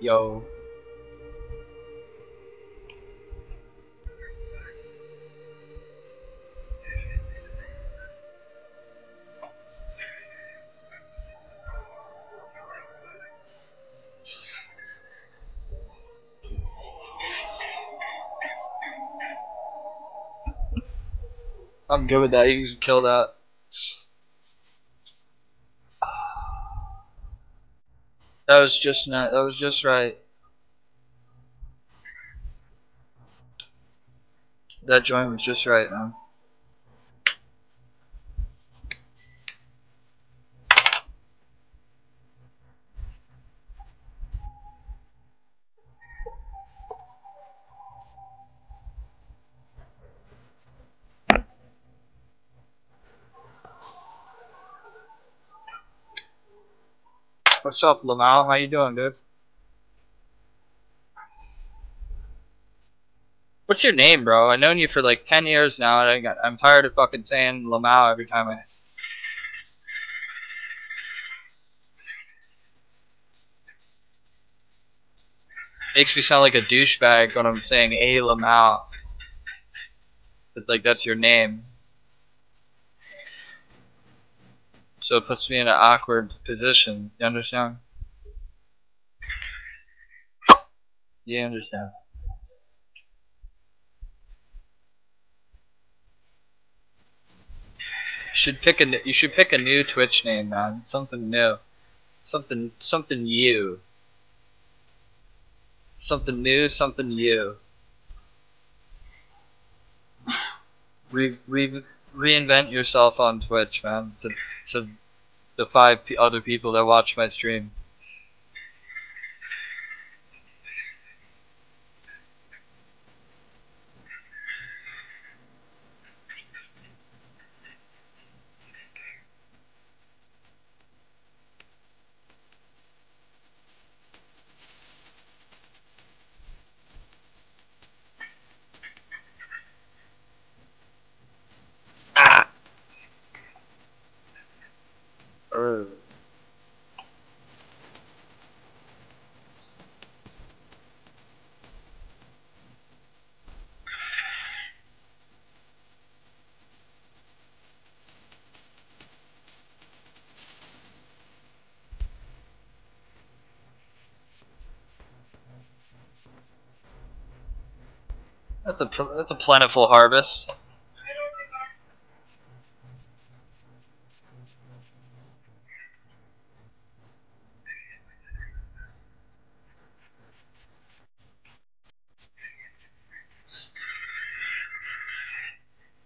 Yo. I'm good with that. You can kill that. That was just not. That was just right. That joint was just right, man. What's up, Lamau? How you doing, dude? What's your name, bro? I've known you for like 10 years now, and I'm tired of fucking saying Lamau every time I... Makes me sound like a douchebag when I'm saying a Lamau. But like, that's your name. So it puts me in an awkward position. You understand? You understand. You should pick a new Twitch name, man. Something new. Something you. Something new, something you. Reinvent yourself on Twitch, man. To the other people that watch my stream. Ah! That's a plentiful harvest.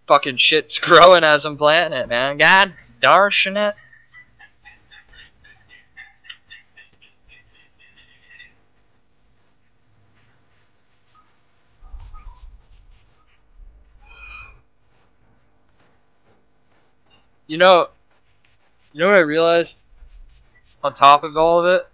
Fucking shit's growing as I'm planting it, man. God darn it. You know what I realized? On top of all of it,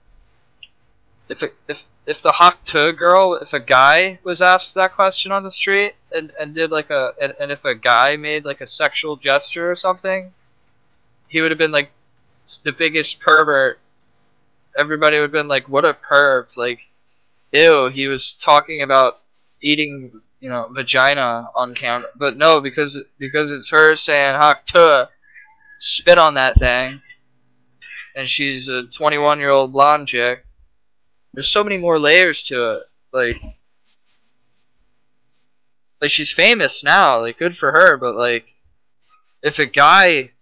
if the Hawk 2 girl, if a guy was asked that question on the street and did like and if a guy made like a sexual gesture or something, he would have been like the biggest pervert. Everybody would have been like, what a perv, like, ew, he was talking about eating, you know, vagina on camera. But no, because it's her saying Hawk 2, spit on that thing, and she's a 21-year-old blonde chick. There's so many more layers to it. Like she's famous now. Like, good for her. But like, if a guy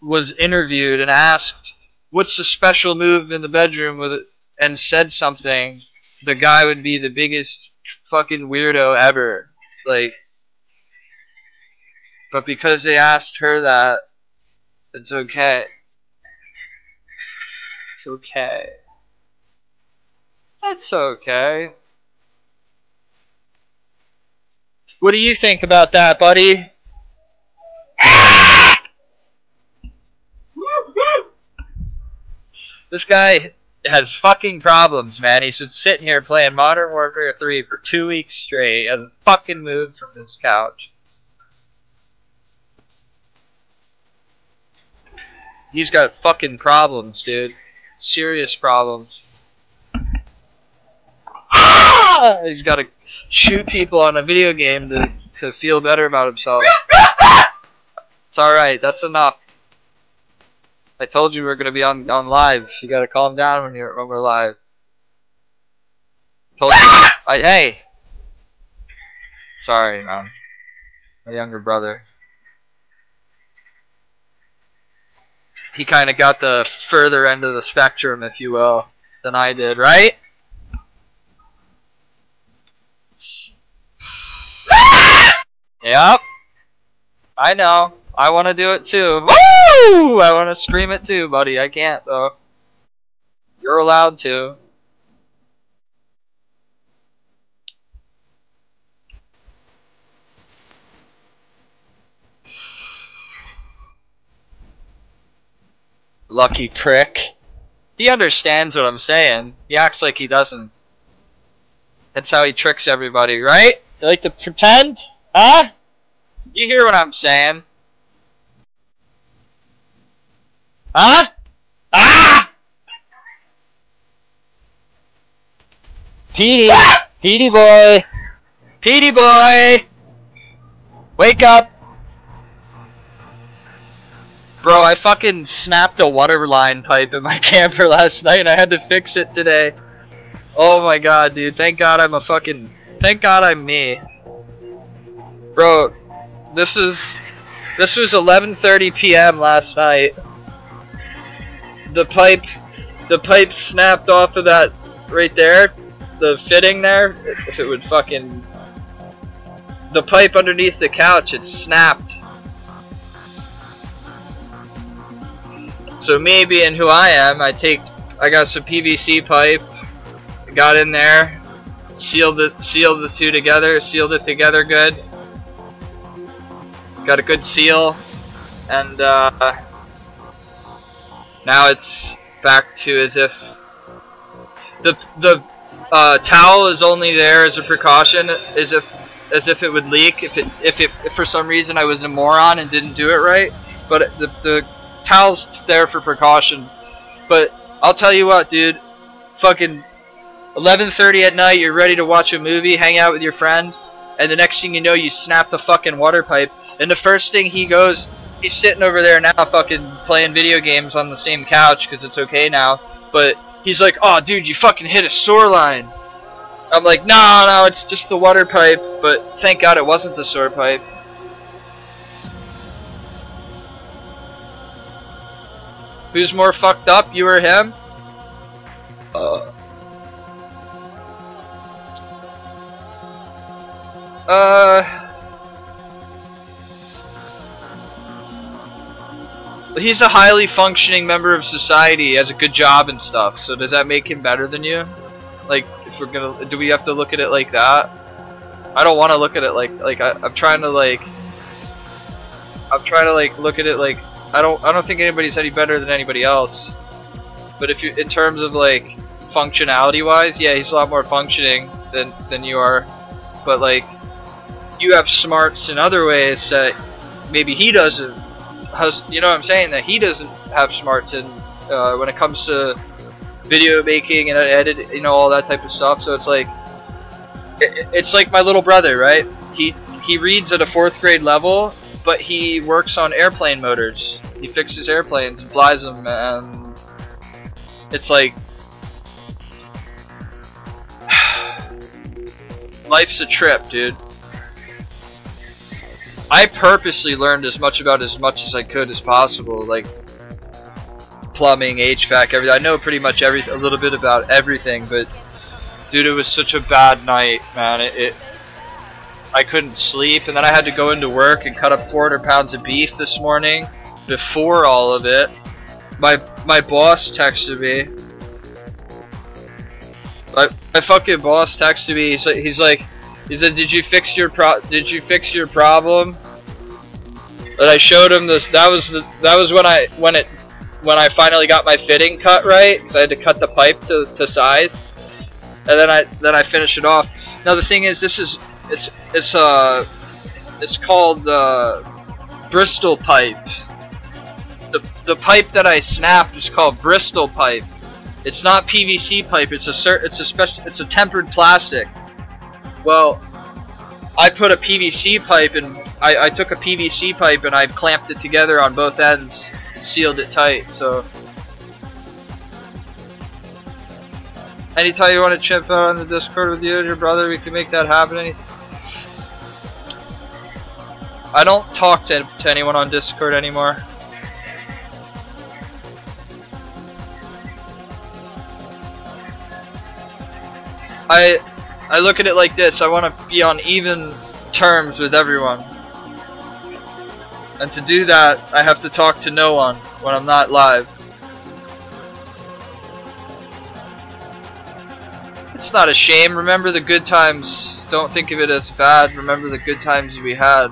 was interviewed and asked, "What's the special move in the bedroom with it?" and said something, the guy would be the biggest fucking weirdo ever. Like, but because they asked her that, it's okay. It's okay. That's okay. What do you think about that, buddy? This guy has fucking problems, man. He's been sitting here playing Modern Warfare 3 for 2 weeks straight. He hasn't fucking moved from his couch. He's got fucking problems, dude. Serious problems. He's got to shoot people on a video game to feel better about himself. It's alright, that's enough. I told you we were gonna be on live. You gotta calm down when we're live. Told you. Hey! Sorry, man. My younger brother. He kinda got the further end of the spectrum, if you will, than I did, right? Yep. I know. I wanna do it too. Woo! I wanna scream it too, buddy. I can't, though. You're allowed to. Lucky prick. He understands what I'm saying. He acts like he doesn't. That's how he tricks everybody, right? You like to pretend? Huh? You hear what I'm saying? Huh? Ah! Petey! Petey boy! Petey boy! Wake up! Bro, I fucking snapped a water line pipe in my camper last night and I had to fix it today. Oh my god, dude. Thank god I'm thank god I'm me. Bro, this was 11:30 p.m. last night. The pipe snapped off of that right there. The fitting there, if it would fucking... The pipe underneath the couch, it snapped. So me being who I am, I got some PVC pipe, got in there, sealed it together good. Got a good seal, and now it's back to as if the towel is only there as a precaution, as if it would leak if for some reason I was a moron and didn't do it right. But the towel's there for precaution. But I'll tell you what, dude, fucking 11:30 at night, you're ready to watch a movie, hang out with your friend, and the next thing you know, you snap the fucking water pipe. And the first thing he's sitting over there now fucking playing video games on the same couch because it's okay now. But he's like, oh dude, you fucking hit a sewer line. I'm like, no, it's just the water pipe. But thank god it wasn't the sewer pipe. Who's more fucked up, you or him? He's a highly functioning member of society, has a good job and stuff, so does that make him better than you? Like, if we're gonna, do we have to look at it like that? I don't want to look at it like I'm trying to look at it like, I don't think anybody's any better than anybody else. But if you, in terms of like, functionality wise, yeah, he's a lot more functioning than you are. But like, you have smarts in other ways that maybe he doesn't. You know what I'm saying? That he doesn't have smarts in when it comes to video making and edit, you know, all that type of stuff. So it's like my little brother, right? He reads at a 4th grade level, but he works on airplane motors. He fixes airplanes and flies them, and it's like life's a trip, dude. I purposely learned as much as I could as possible, like plumbing, HVAC, everything. I know pretty much everything, a little bit about everything, but dude, it was such a bad night, man. I couldn't sleep, and then I had to go into work and cut up 400 pounds of beef this morning before all of it. My boss texted me. My fucking boss texted me. He said, "Did you fix your problem?" And I showed him this. That was when I finally got my fitting cut right, because I had to cut the pipe to size, and then I finished it off. Now the thing is, it's called Bristol pipe. The pipe that I snapped is called Bristol pipe. It's not PVC pipe. It's a tempered plastic. Well, I put a PVC pipe and I took a PVC pipe and I clamped it together on both ends and sealed it tight. So anytime you want to chip out on the Discord with you and your brother, we can make that happen. I don't talk to anyone on Discord anymore. I look at it like this. I want to be on even terms with everyone. And to do that, I have to talk to no one when I'm not live. It's not a shame. Remember the good times. Don't think of it as bad. Remember the good times we had.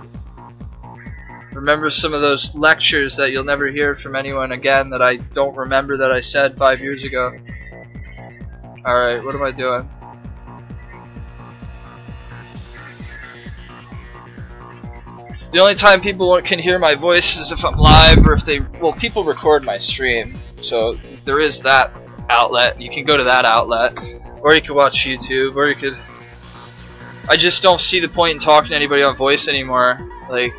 Remember some of those lectures that you'll never hear from anyone again that I don't remember that I said 5 years ago. Alright, what am I doing? The only time people can hear my voice is if I'm live or if they, well, people record my stream, so there is that outlet. You can go to that outlet, or you can watch YouTube, or you could, I just don't see the point in talking to anybody on voice anymore. Like,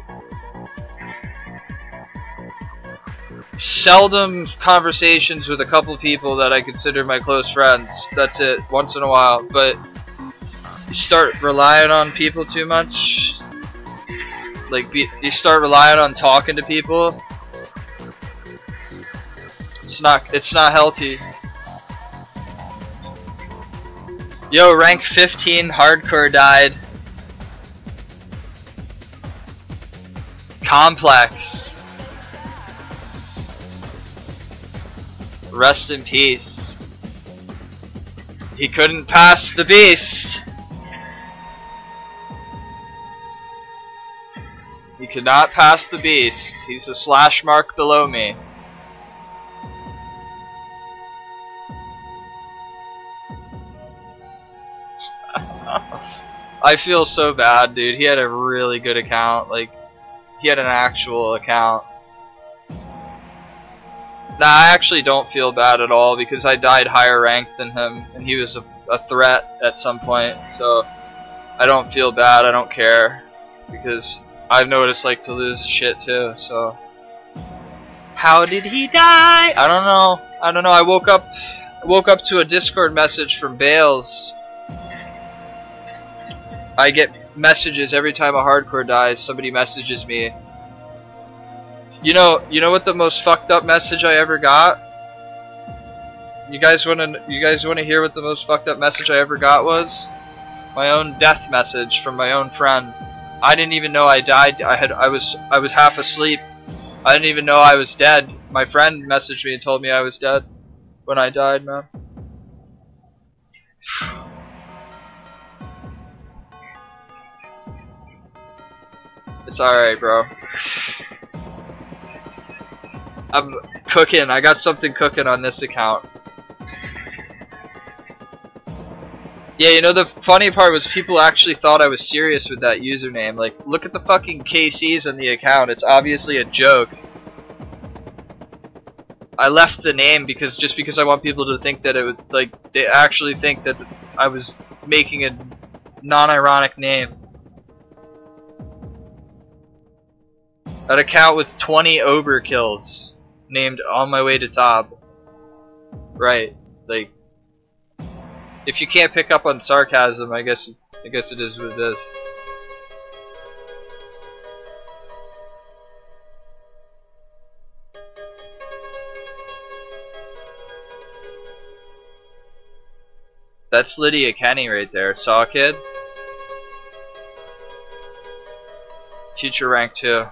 seldom conversations with a couple people that I consider my close friends. That's it, once in a while. But you start relying on people too much. Like, you start relying on talking to people. It's not healthy. Yo, rank 15 hardcore died. Complex. Rest in peace. He couldn't pass the beast. He could not pass the beast. He's a slash mark below me. I feel so bad, dude. He had a really good account. Like, he had an actual account. Nah, I actually don't feel bad at all because I died higher ranked than him and he was a threat at some point. So I don't feel bad. I don't care because I know what it's like to lose shit too. So how did he die? I don't know. I don't know. I woke up to a Discord message from Bales. I get messages every time a hardcore dies. Somebody messages me. You know what the most fucked up message I ever got? You guys wanna hear what the most fucked up message I ever got was? My own death message from my own friend. I didn't even know I died. I was half asleep. I didn't even know I was dead. My friend messaged me and told me I was dead when I died, man. It's alright, bro. I'm cooking. I got something cooking on this account. Yeah, you know, the funny part was people actually thought I was serious with that username. Like, look at the fucking KCs on the account. It's obviously a joke. I left the name just because I want people to think that it was, like, they actually think that I was making a non-ironic name. An account with 20 overkills named On My Way to Top. Right, like, if you can't pick up on sarcasm, I guess it is what it is. That's Lydia Kenny right there. Saw kid? Teacher rank 2.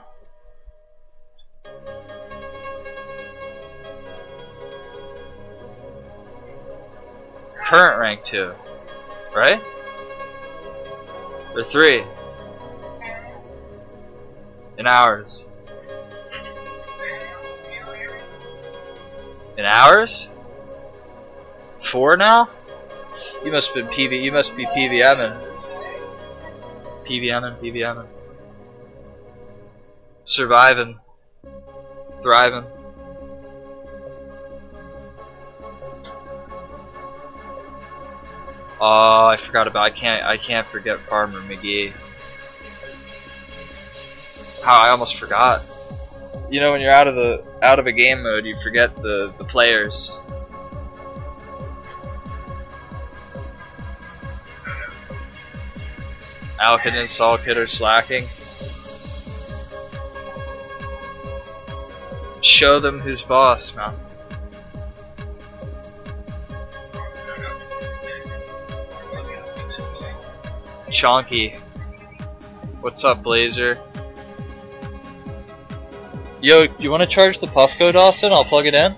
Current rank 2, right? Or 3 in hours. In hours? 4 now? You must be PVMing. PVMing. Surviving. Thriving. Oh, I forgot about. I can't forget Farmer McGee. How I almost forgot. You know, when you're out of a game mode, you forget the players. Alkin and Salkid are slacking. Show them who's boss, man. Chonky. What's up, Blazer? Yo, you wanna charge the Puffco, Dawson? I'll plug it in.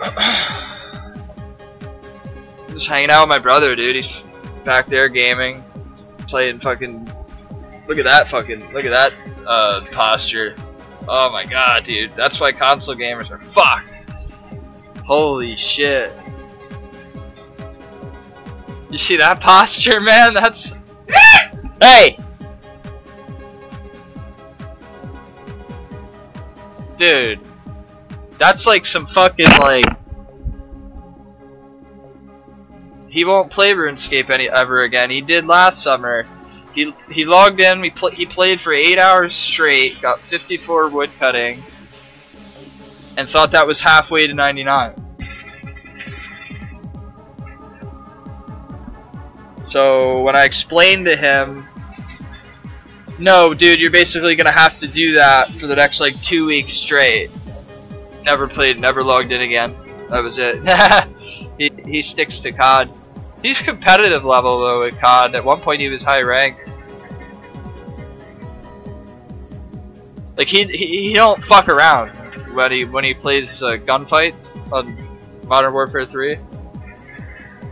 I'm just hanging out with my brother, dude. He's back there gaming, playing fucking. Look at that posture. Oh my god, dude. That's why console gamers are fucked. Holy shit. You see that posture, man? That's. Hey! Dude. That's like some fucking like. He won't play RuneScape ever again. He did last summer. He logged in. He played for 8 hours straight. Got 54 wood cutting, and thought that was halfway to 99. So when I explained to him, no, dude, you're basically gonna have to do that for the next like 2 weeks straight. Never played, never logged in again. That was it. he sticks to COD. He's competitive level though with COD. At one point he was high ranked. Like he don't fuck around when he plays gunfights on Modern Warfare 3.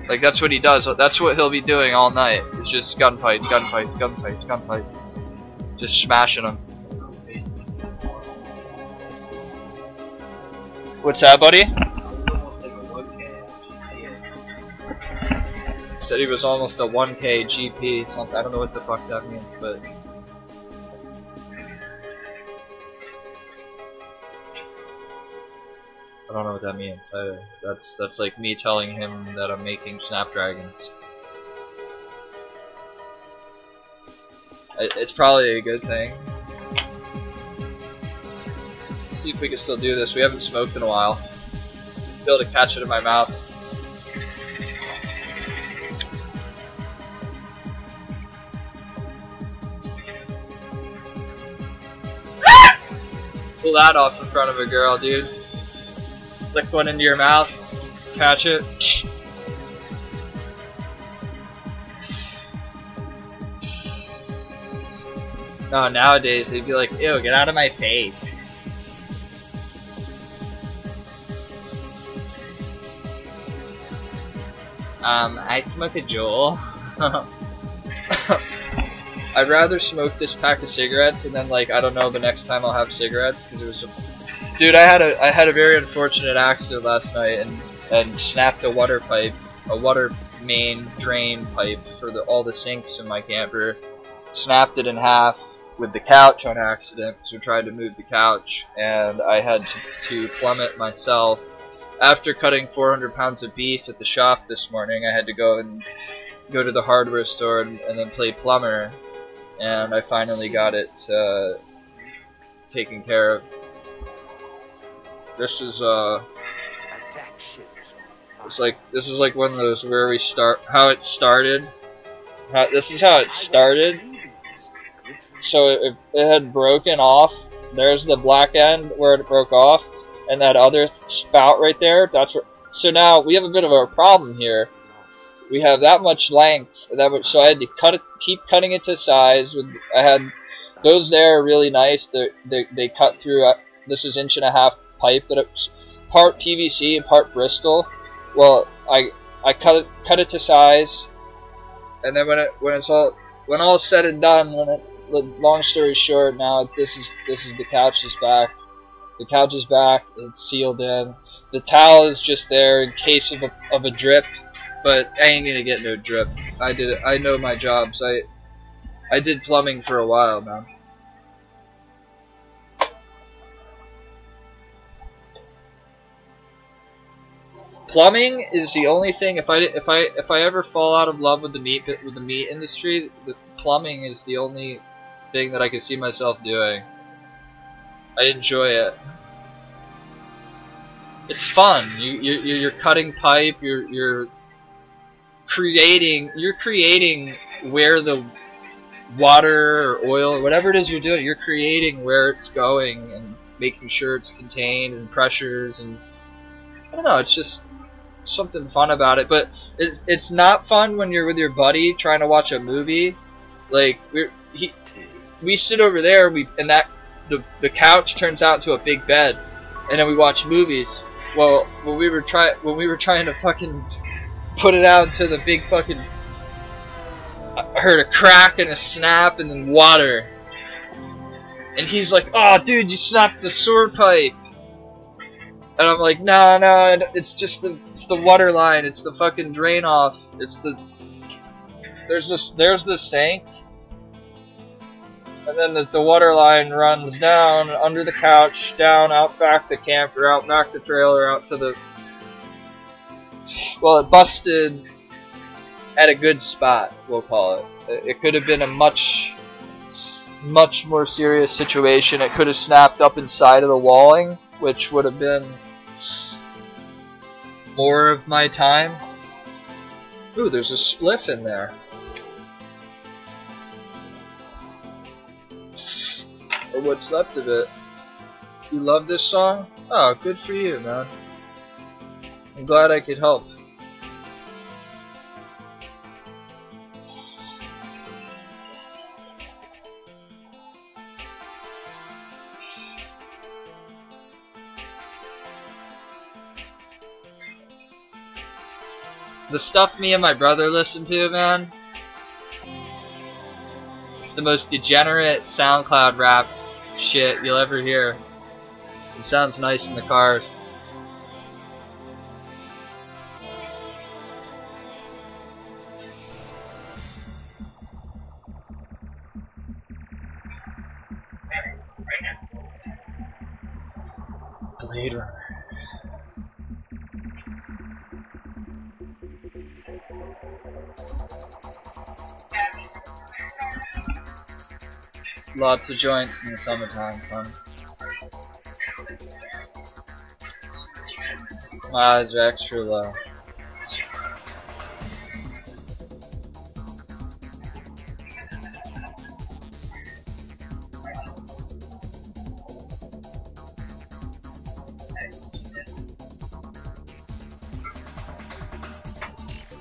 Like that's what he does. That's what he'll be doing all night. It's just gunfights, gunfights, gunfights, gunfights. Just smashing them. What's that, buddy? Said he was almost a 1K GP. Something. I don't know what the fuck that means, but. I don't know what that means. That's like me telling him that I'm making Snapdragons. It's probably a good thing. Let's see if we can still do this. We haven't smoked in a while. Still to catch it in my mouth. Pull that off in front of a girl, dude. Flick one into your mouth, catch it. No, nowadays they'd be like, ew, get out of my face. I smoke a Joel. I'd rather smoke this pack of cigarettes and then like, I don't know, the next time I'll have cigarettes, because it was dude, I had a very unfortunate accident last night and snapped a water main drain pipe for all the sinks in my camper. Snapped it in half with the couch on accident, so tried to move the couch, and I had to plumb it myself. After cutting 400 pounds of beef at the shop this morning, I had to go to the hardware store and then play plumber, and I finally got it taken care of. This is this is like one of those where we start how it started. This is how it started. So it had broken off. There's the black end where it broke off, and that other spout right there. That's where. So now we have a bit of a problem here. We have that much length, so I had to keep cutting it to size. I had those there are really nice. They cut through. This is 1.5 inch pipe that it's part PVC and part Bristol. Well, I cut it to size, and then when all said and done, long story short, now this is the couch is back. The couch is back. It's sealed in. The towel is just there in case of a drip, but I ain't gonna get no drip. I did it. I know my jobs. I did plumbing for a while, man. Plumbing is the only thing. If I ever fall out of love with the meat industry, the plumbing is the only thing that I could see myself doing. I enjoy it. It's fun. You're cutting pipe. You're creating where the water or oil or whatever it is you're doing. You're creating where it's going and making sure it's contained and pressures, and I don't know. It's just something fun about it. But it's not fun when you're with your buddy trying to watch a movie. Like we sit over there, and the couch turns out to a big bed, and then we watch movies. Well, when we were trying to fucking put it out to the big fucking, I heard a crack and a snap and then water, and he's like, "Oh, dude, you snapped the sewer pipe." And I'm like, no, it's just the water line. It's the fucking drain off. There's the sink, and then the water line runs down under the couch, down out back the camper, out back the trailer, out to the. Well, it busted at a good spot, we'll call it. It could have been a much more serious situation. It could have snapped up inside of the walling, which would have been more of my time. Ooh, there's a spliff in there. Or what's left of it. You love this song? Oh, good for you, man. I'm glad I could help. The stuff me and my brother listen to, man, it's the most degenerate SoundCloud rap shit you'll ever hear. It sounds nice in the cars. Blade Runner. Lots of joints in the summertime, fun. My eyes are extra low.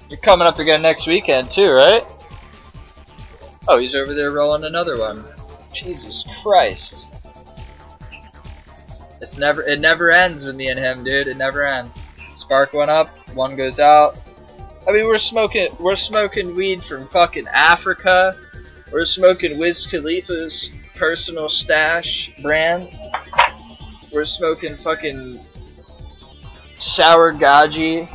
You're coming up again next weekend too, right? Oh, he's over there rolling another one. Jesus Christ. It never ends with me and him, dude. It never ends. Spark one up, one goes out. I mean, we're smoking weed from fucking Africa. We're smoking Wiz Khalifa's personal stash brand. We're smoking fucking sour gaji.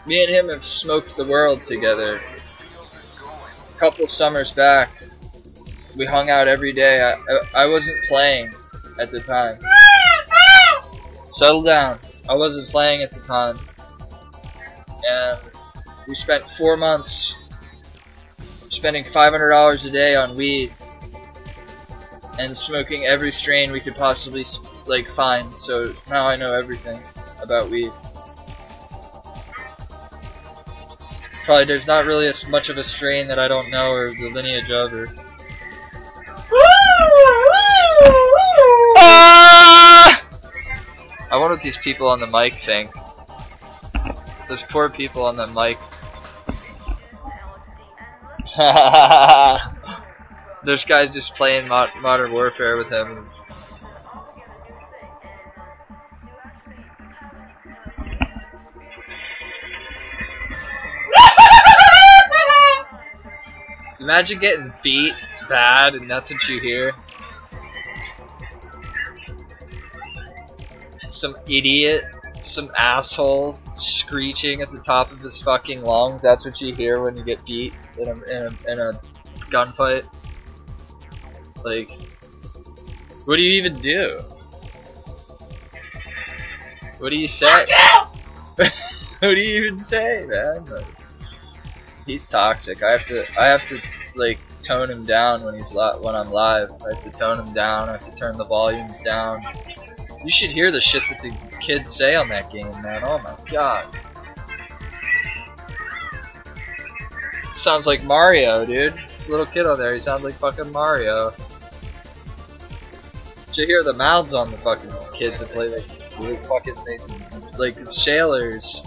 Me and him have smoked the world together. A couple summers back, we hung out every day. I wasn't playing at the time. Settle down. I wasn't playing at the time. And we spent 4 months spending $500 a day on weed and smoking every strain we could possibly find. So now I know everything about weed. Probably there's not really as much of a strain that I don't know or the lineage of. Or I wonder what these people on the mic think. Those poor people on the mic. There's guys just playing Modern Warfare with him. Imagine getting beat bad and that's what you hear. Some idiot, some asshole screeching at the top of his fucking lungs. That's what you hear when you get beat in a gunfight. Like, what do you even do? What do you say? What do you even say, man? Like, he's toxic. I have to like tone him down when I'm live. I have to tone him down. I have to turn the volumes down. You should hear the shit that the kids say on that game, man. Oh my god. Sounds like Mario, dude. This little kid on there, he sounds like fucking Mario. You should hear the mouths on the fucking kids that play like fucking things, like sailors.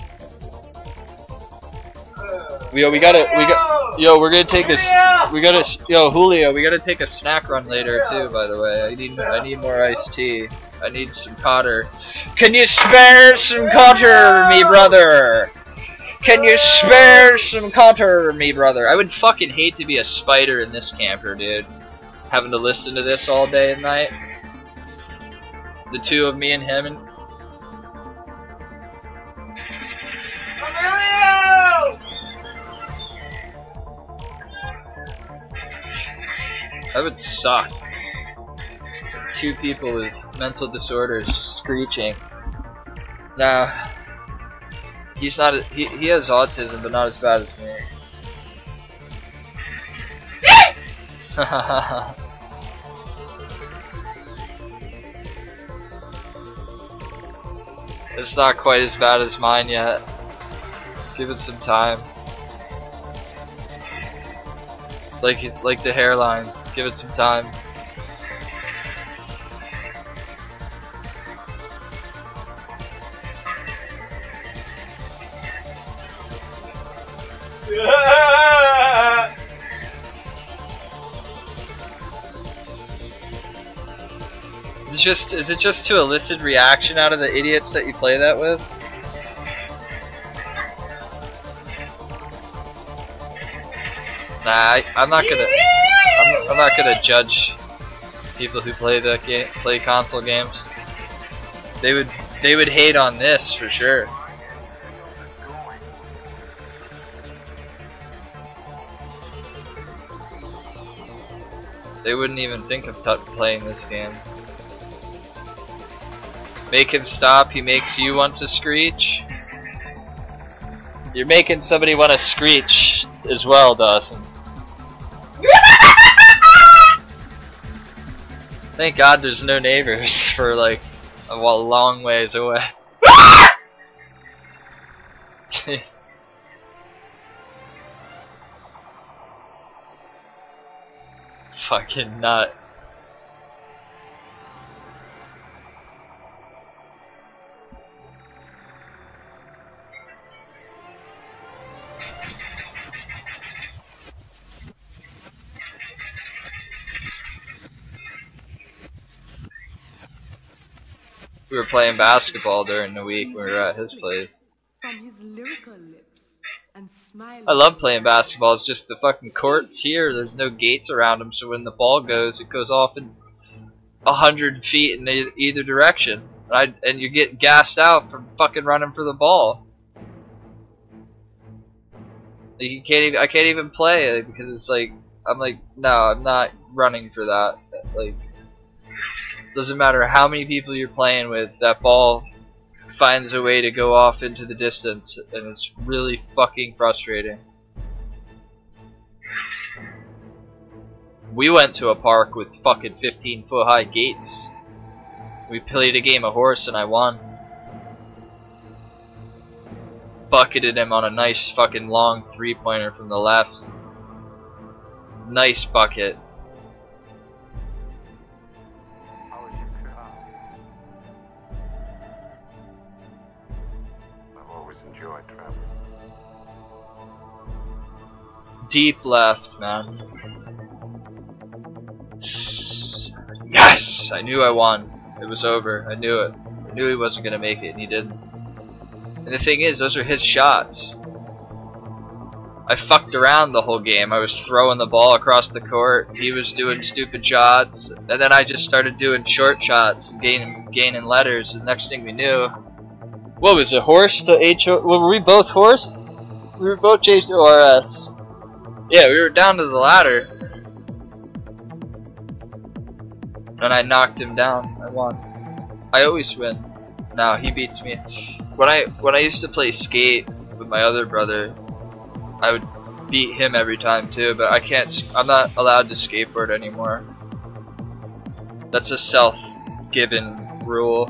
Yo, we're gonna take this. Julio, we gotta take a snack run later too. By the way, I need more iced tea. I need some cotter. Can you spare some cotter, me brother? Can you spare some cotter, me brother? I would fucking hate to be a spider in this camper, dude. Having to listen to this all day and night. The two of me and him and. That would suck. Two people with mental disorders just screeching. Nah. He's not he has autism, but not as bad as me. It's not quite as bad as mine yet. Give it some time. Like the hairline. Give it some time. Is it just to elicit reaction out of the idiots that you play that with? Nah, I'm not gonna judge people who play console games. They would hate on this for sure. They wouldn't even think of playing this game. Make him stop, he makes you want to screech. You're making somebody want to screech as well, Dawson. Thank God there's no neighbors for like a long ways away. Fucking nut. We were playing basketball during the week when we were at his place. I love playing basketball, it's just the fucking court's here, there's no gates around them, so when the ball goes, it goes off in 100 feet in either direction. And you get gassed out from fucking running for the ball. Like, I can't even play because it's like, I'm like, no, I'm not running for that. Like, doesn't matter how many people you're playing with, that ball finds a way to go off into the distance, and it's really fucking frustrating. We went to a park with fucking 15-foot high gates. We played a game of horse and I won. Bucketed him on a nice fucking long three-pointer from the left. Nice bucket. Deep left, man. Yes! I knew I won. It was over. I knew it. I knew he wasn't going to make it, and he didn't. And the thing is, those are his shots. I fucked around the whole game. I was throwing the ball across the court. He was doing stupid shots. And then I just started doing short shots and gaining letters. And next thing we knew... What was it? Horse to H-O... Well, were we both horse? We were both H-O-R-S. Yeah, we were down to the ladder. and I knocked him down. I won. I always win. No, he beats me. When I used to play skate with my other brother, I would beat him every time too, but I can't. I'm not allowed to skateboard anymore. That's a self-given rule.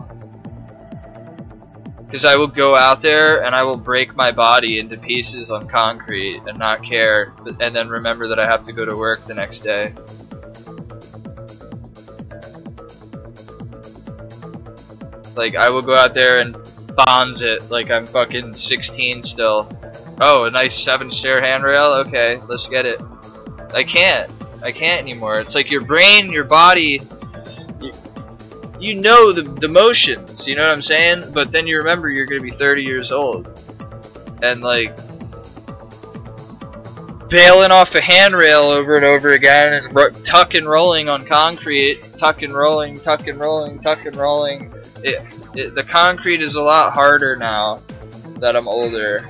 Because I will go out there and I will break my body into pieces on concrete and not care, and then remember that I have to go to work the next day. Like, I will go out there and bonds it like I'm fucking 16 still. Oh, a nice 7-stair handrail? Okay, let's get it. I can't anymore. It's like your brain, your body, you know the motions, you know what I'm saying? But then you remember you're gonna be 30 years old. And like, bailing off a handrail over and over again and tuck and rolling on concrete, tuck and rolling, tuck and rolling, tuck and rolling. The concrete is a lot harder now that I'm older.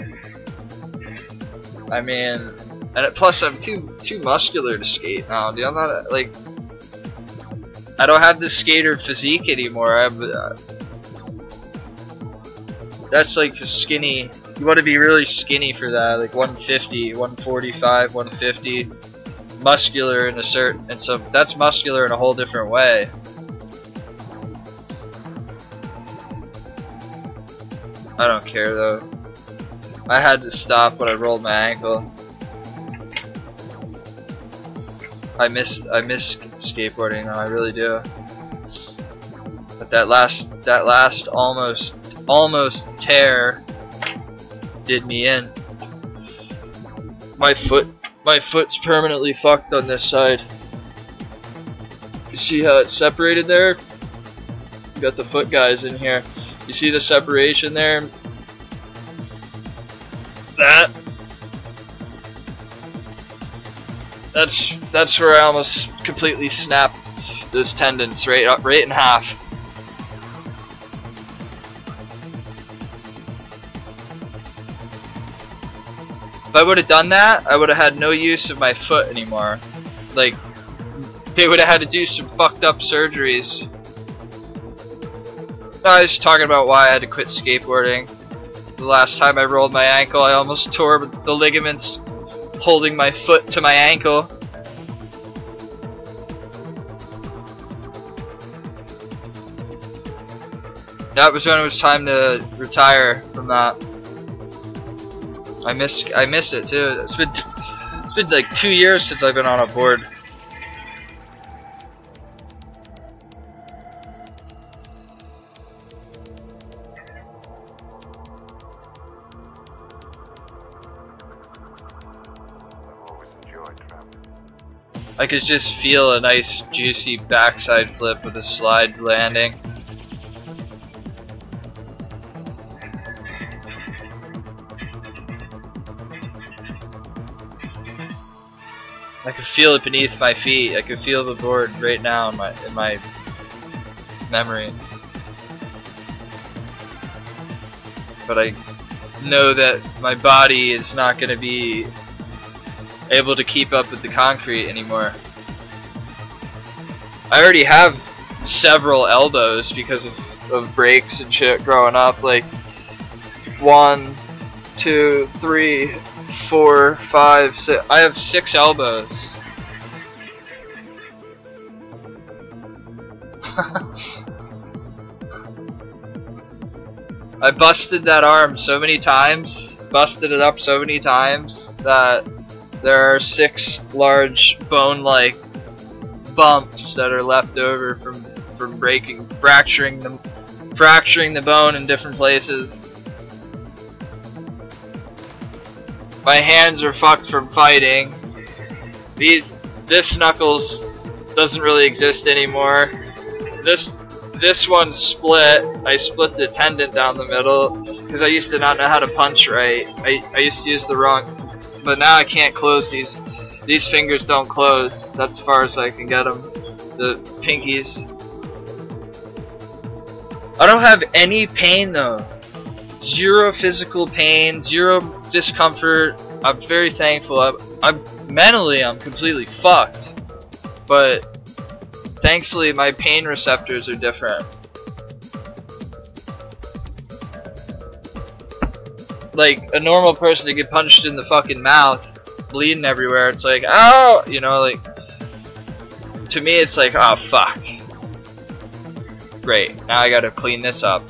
I mean, and plus I'm too muscular to skate now, dude. I'm not like, I don't have this skater physique anymore. I have that's like skinny. You want to be really skinny for that, like 150, 145, 150, muscular in a certain, and so that's muscular in a whole different way. I don't care though. I had to stop when I rolled my ankle. I miss skateboarding now, I really do. But that last almost tear did me in. My foot's permanently fucked on this side. You see how it's separated there? You got the foot guys in here. You see the separation there? That's where I almost completely snapped those tendons right in half. If I would have done that, I would have had no use of my foot anymore. Like, they would have had to do some fucked up surgeries. I was talking about why I had to quit skateboarding. The last time I rolled my ankle, I almost tore the ligaments holding my foot to my ankle. That was when it was time to retire from that. I miss it too. It's been like 2 years since I've been on a board. I could just feel a nice juicy backside flip with a slide landing. I can feel it beneath my feet. I can feel the board right now in my memory. But I know that my body is not going to be able to keep up with the concrete anymore. I already have several elbows because of breaks and shit growing up. Like 1, 2, 3, 4, 5, 6. I have 6 elbows. I busted that arm so many times, busted it up so many times that there are 6 large bone-like bumps that are left over from fracturing the bone in different places. My hands are fucked from fighting. This knuckles doesn't really exist anymore. This one split. I split the tendon down the middle because I used to not know how to punch right. I used to use the wrong, but now I can't close these. These fingers don't close. That's as far as I can get them. The pinkies. I don't have any pain though. 0 physical pain, 0 discomfort. I'm very thankful. I'm mentally, I'm completely fucked, but Thankfully, my pain receptors are different. Like, a normal person to get punched in the fucking mouth, bleeding everywhere, it's like, ow! You know, like, to me it's like, oh fuck. Great, now I gotta clean this up.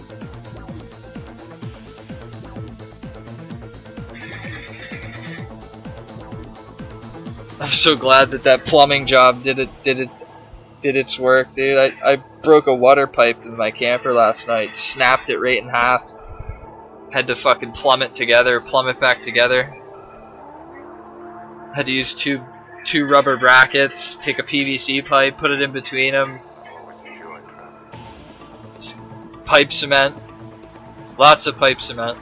I'm so glad that that plumbing job did its work, dude. I broke a water pipe in my camper last night, snapped it right in half. Had to fucking plumb it back together. Had to use two rubber brackets, take a PVC pipe, put it in between them. Pipe cement. Lots of pipe cement.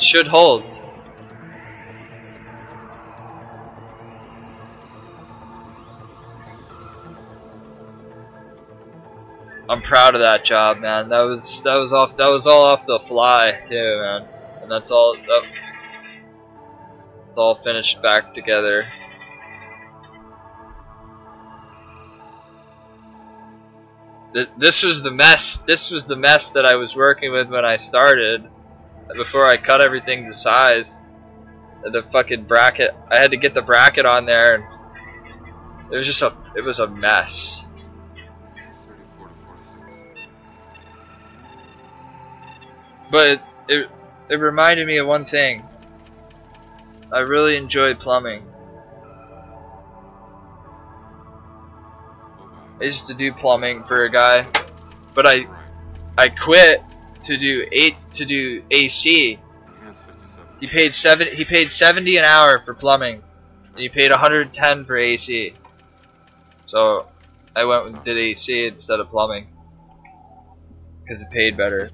Should hold. I'm proud of that job, man. That was all off the fly too, man. And that's all it's all finished back together. This was the mess. This was the mess that I was working with when I started. Before I cut everything to size, the fucking bracket, I had to get the bracket on there, and it was a mess. But it reminded me of one thing. I really enjoy plumbing. I used to do plumbing for a guy, but I quit to do AC. He paid 70 an hour for plumbing, and he paid 110 for AC. So I went and did AC instead of plumbing because it paid better.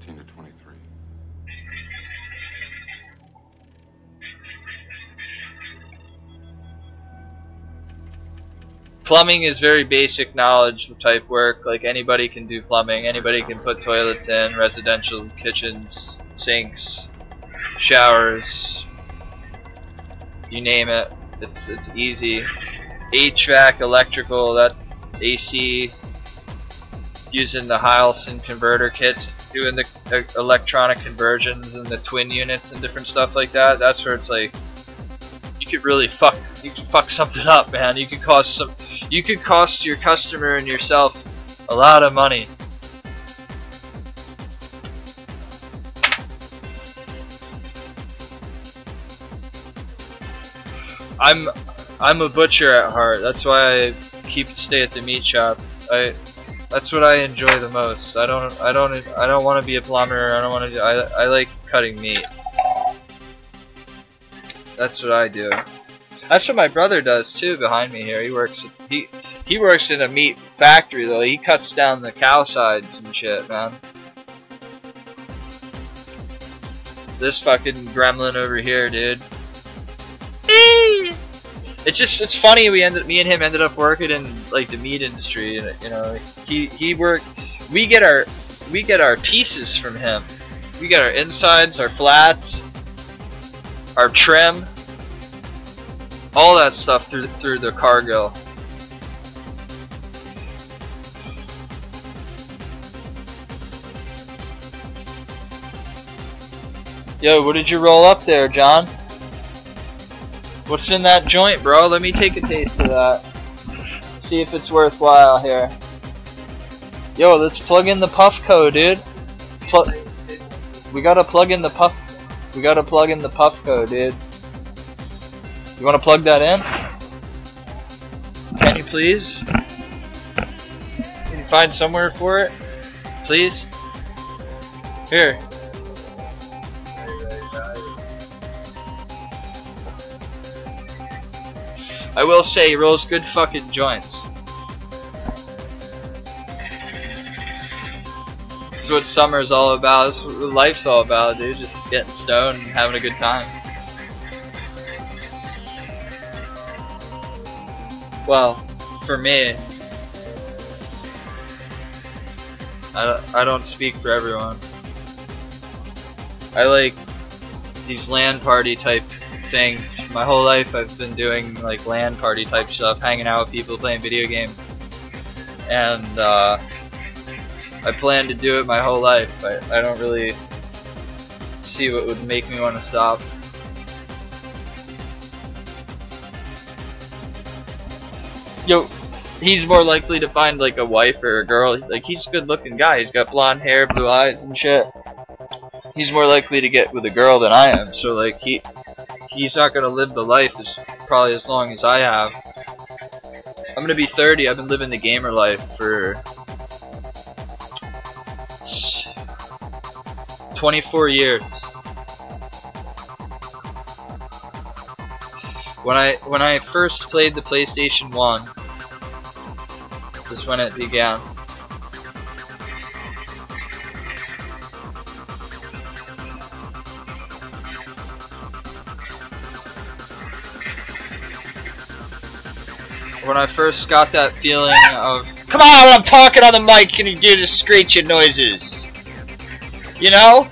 Plumbing is very basic knowledge type work. Like, anybody can do plumbing. Anybody can put toilets in, residential kitchens, sinks, showers, you name it. It's easy. HVAC, electrical, that's AC. Using the Heilson converter kits, doing the electronic conversions and the twin units and different stuff like that. That's where it's like you could really fuck something up, man. You could cost your customer and yourself a lot of money. I'm a butcher at heart. That's why I stay at the meat shop. That's what I enjoy the most. I don't want to be a plumber. I like cutting meat. That's what I do. That's what my brother does too. Behind me here, he works in a meat factory though. He cuts down the cow sides and shit, man. This fucking gremlin over here, dude. It's funny. Me and him ended up working in like the meat industry, and you know, we get our pieces from him. We get our insides, our flats, our trim, all that stuff through the Cargill. Yo, what did you roll up there, John? What's in that joint, bro? Let me take a taste of that. See if it's worthwhile here. Yo, let's plug in the Puffco, dude. We gotta plug in the Puffco, dude. You wanna plug that in? Can you please? Can you find somewhere for it? Please? Here. I will say, he rolls good fucking joints. That's what summer's all about. That's what life's all about, dude. Just getting stoned and having a good time. Well, for me, I don't speak for everyone. I like these LAN party type things. My whole life I've been doing like LAN party type stuff, hanging out with people, playing video games, and I plan to do it my whole life. I don't really see what would make me want to stop. Yo, he's more likely to find like a wife or a girl. Like, he's a good looking guy. He's got blonde hair, blue eyes and shit. He's more likely to get with a girl than I am. So like he's not gonna live the life probably as long as I have. I'm gonna be 30. I've been living the gamer life for 24 years. When I first played the PlayStation 1 is when it began. When I first got that feeling of, come on, I'm talking on the mic, can you do the screeching noises? You know?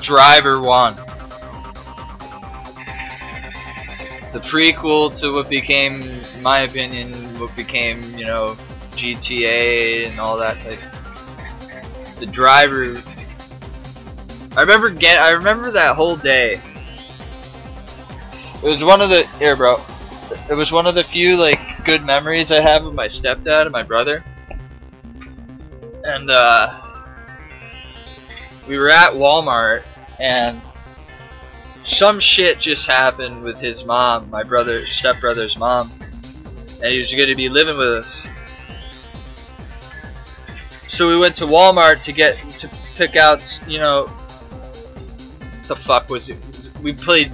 Driver 1. The prequel to what became, in my opinion, what became, you know, GTA and all that type. The Driver. I remember that whole day. It was one of the, here bro, it was one of the few like good memories I have with my stepdad and my brother. And we were at Walmart and some shit just happened with his mom, my stepbrother's mom, and he was going to be living with us. So we went to Walmart to pick out, you know, what the fuck was it? We played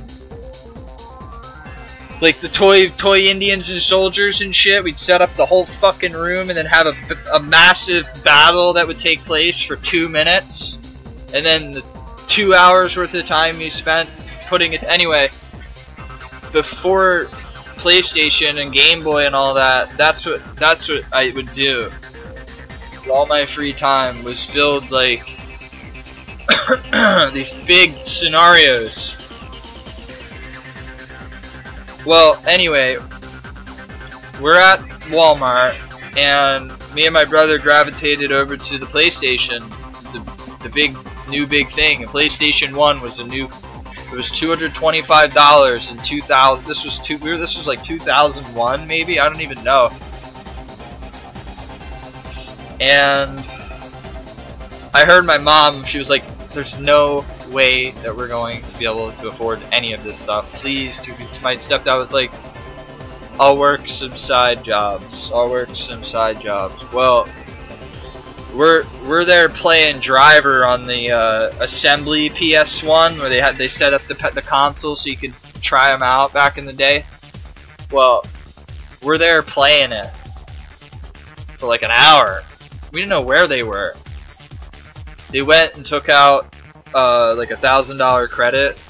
like the toy Indians and soldiers and shit. We'd set up the whole fucking room and then have a massive battle that would take place for 2 minutes, and then the 2 hours worth of time you spent putting it. Anyway, before PlayStation and Game Boy and all that, that's what I would do. All my free time was build like these big scenarios. Well, anyway, we're at Walmart and me and my brother gravitated over to the PlayStation, the big thing. And PlayStation 1 was it was $225 in 2000. This was like 2001 maybe, I don't even know. And I heard my mom, she was like, there's no way that we're going to be able to afford any of this stuff. Please, my stepdad was like, I'll work some side jobs. Well, we're there playing Driver on the assembly PS1 where they set up the console so you could try them out back in the day. Well, we're there playing it for like an hour. We didn't know where they were. They went and took out like $1,000 credit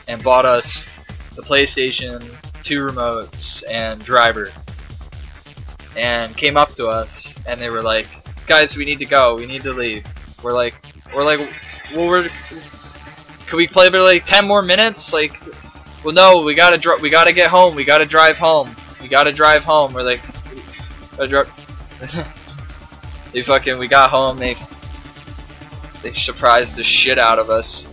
and bought us the PlayStation 2 remotes and Driver, and came up to us and they were like, guys, we need to go, we need to leave. We're like, well, can we play for like 10 more minutes? Like, well, no, we gotta get home, we gotta drive home. We're like, we got home, they surprised the shit out of us.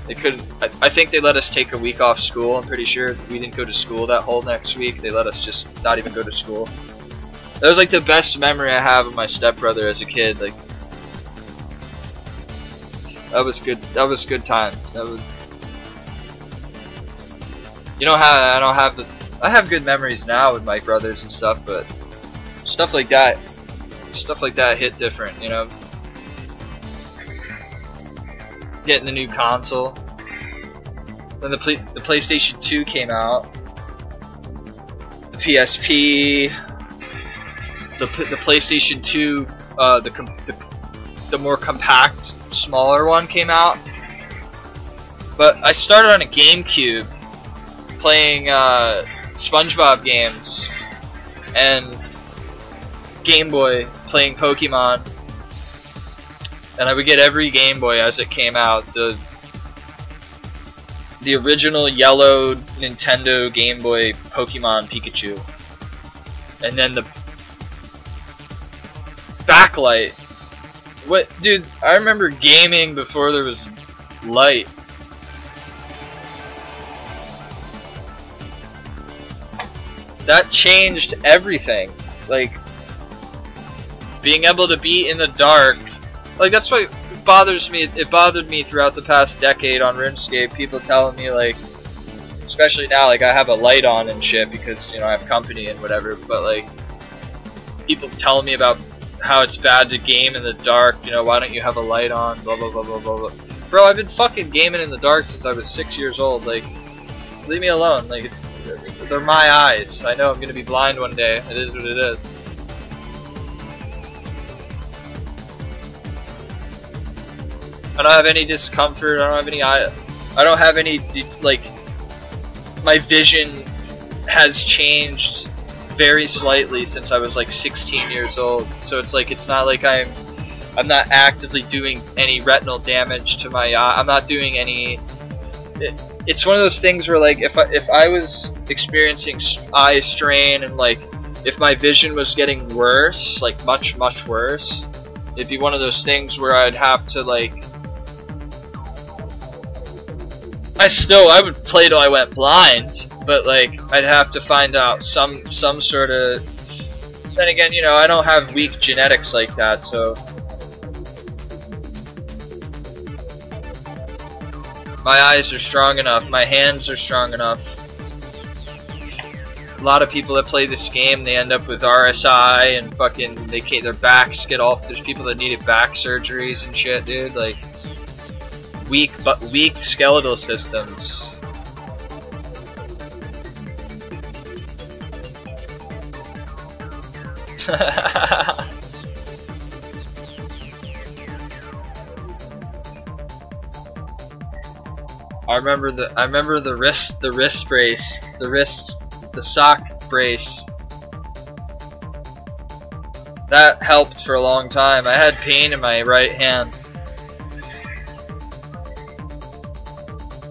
They couldn't, I think they let us take a week off school. I'm pretty sure we didn't go to school that whole next week. They let us just not even go to school. That was like the best memory I have of my stepbrother as a kid. Like, that was good times. That was, you know how I have good memories now with my brothers and stuff, but stuff like that hit different, you know. Getting the new console. Then the PlayStation 2 came out. The PSP. The PlayStation 2, the more compact, smaller one came out. But I started on a GameCube playing SpongeBob games, and Game Boy playing Pokemon, and I would get every Game Boy as it came out. The original yellow Nintendo Game Boy Pokemon Pikachu, and then the backlight. What, dude? I remember gaming before there was light. That changed everything. Like, being able to be in the dark. Like, that's what bothers me. It bothered me throughout the past decade on RuneScape. People telling me, like, especially now, like, I have a light on and shit because, you know, I have company and whatever. But, like, people telling me about how it's bad to game in the dark. You know, why don't you have a light on? Blah, blah, blah, blah, blah, blah. Bro, I've been fucking gaming in the dark since I was 6 years old. Like, leave me alone. Like, they're my eyes. I know I'm gonna be blind one day. It is what it is. I don't have any discomfort. I don't have any like, my vision has changed very slightly since I was like 16 years old. So it's like, it's not like I'm not actively doing any retinal damage to my eye. I'm not doing any. It's one of those things where, like, if I was experiencing eye strain and, like, if my vision was getting worse, like much worse, it'd be one of those things where I'd have to, like, I would play till I went blind, but, like, I'd have to find out some sort of. Then again, you know, I don't have weak genetics like that, so. My eyes are strong enough, my hands are strong enough. A lot of people that play this game, they end up with RSI and fucking, their backs get off. There's people that needed back surgeries and shit, dude. Like, weak skeletal systems. I remember the wrist brace, the sock brace. That helped for a long time. I had pain in my right hand.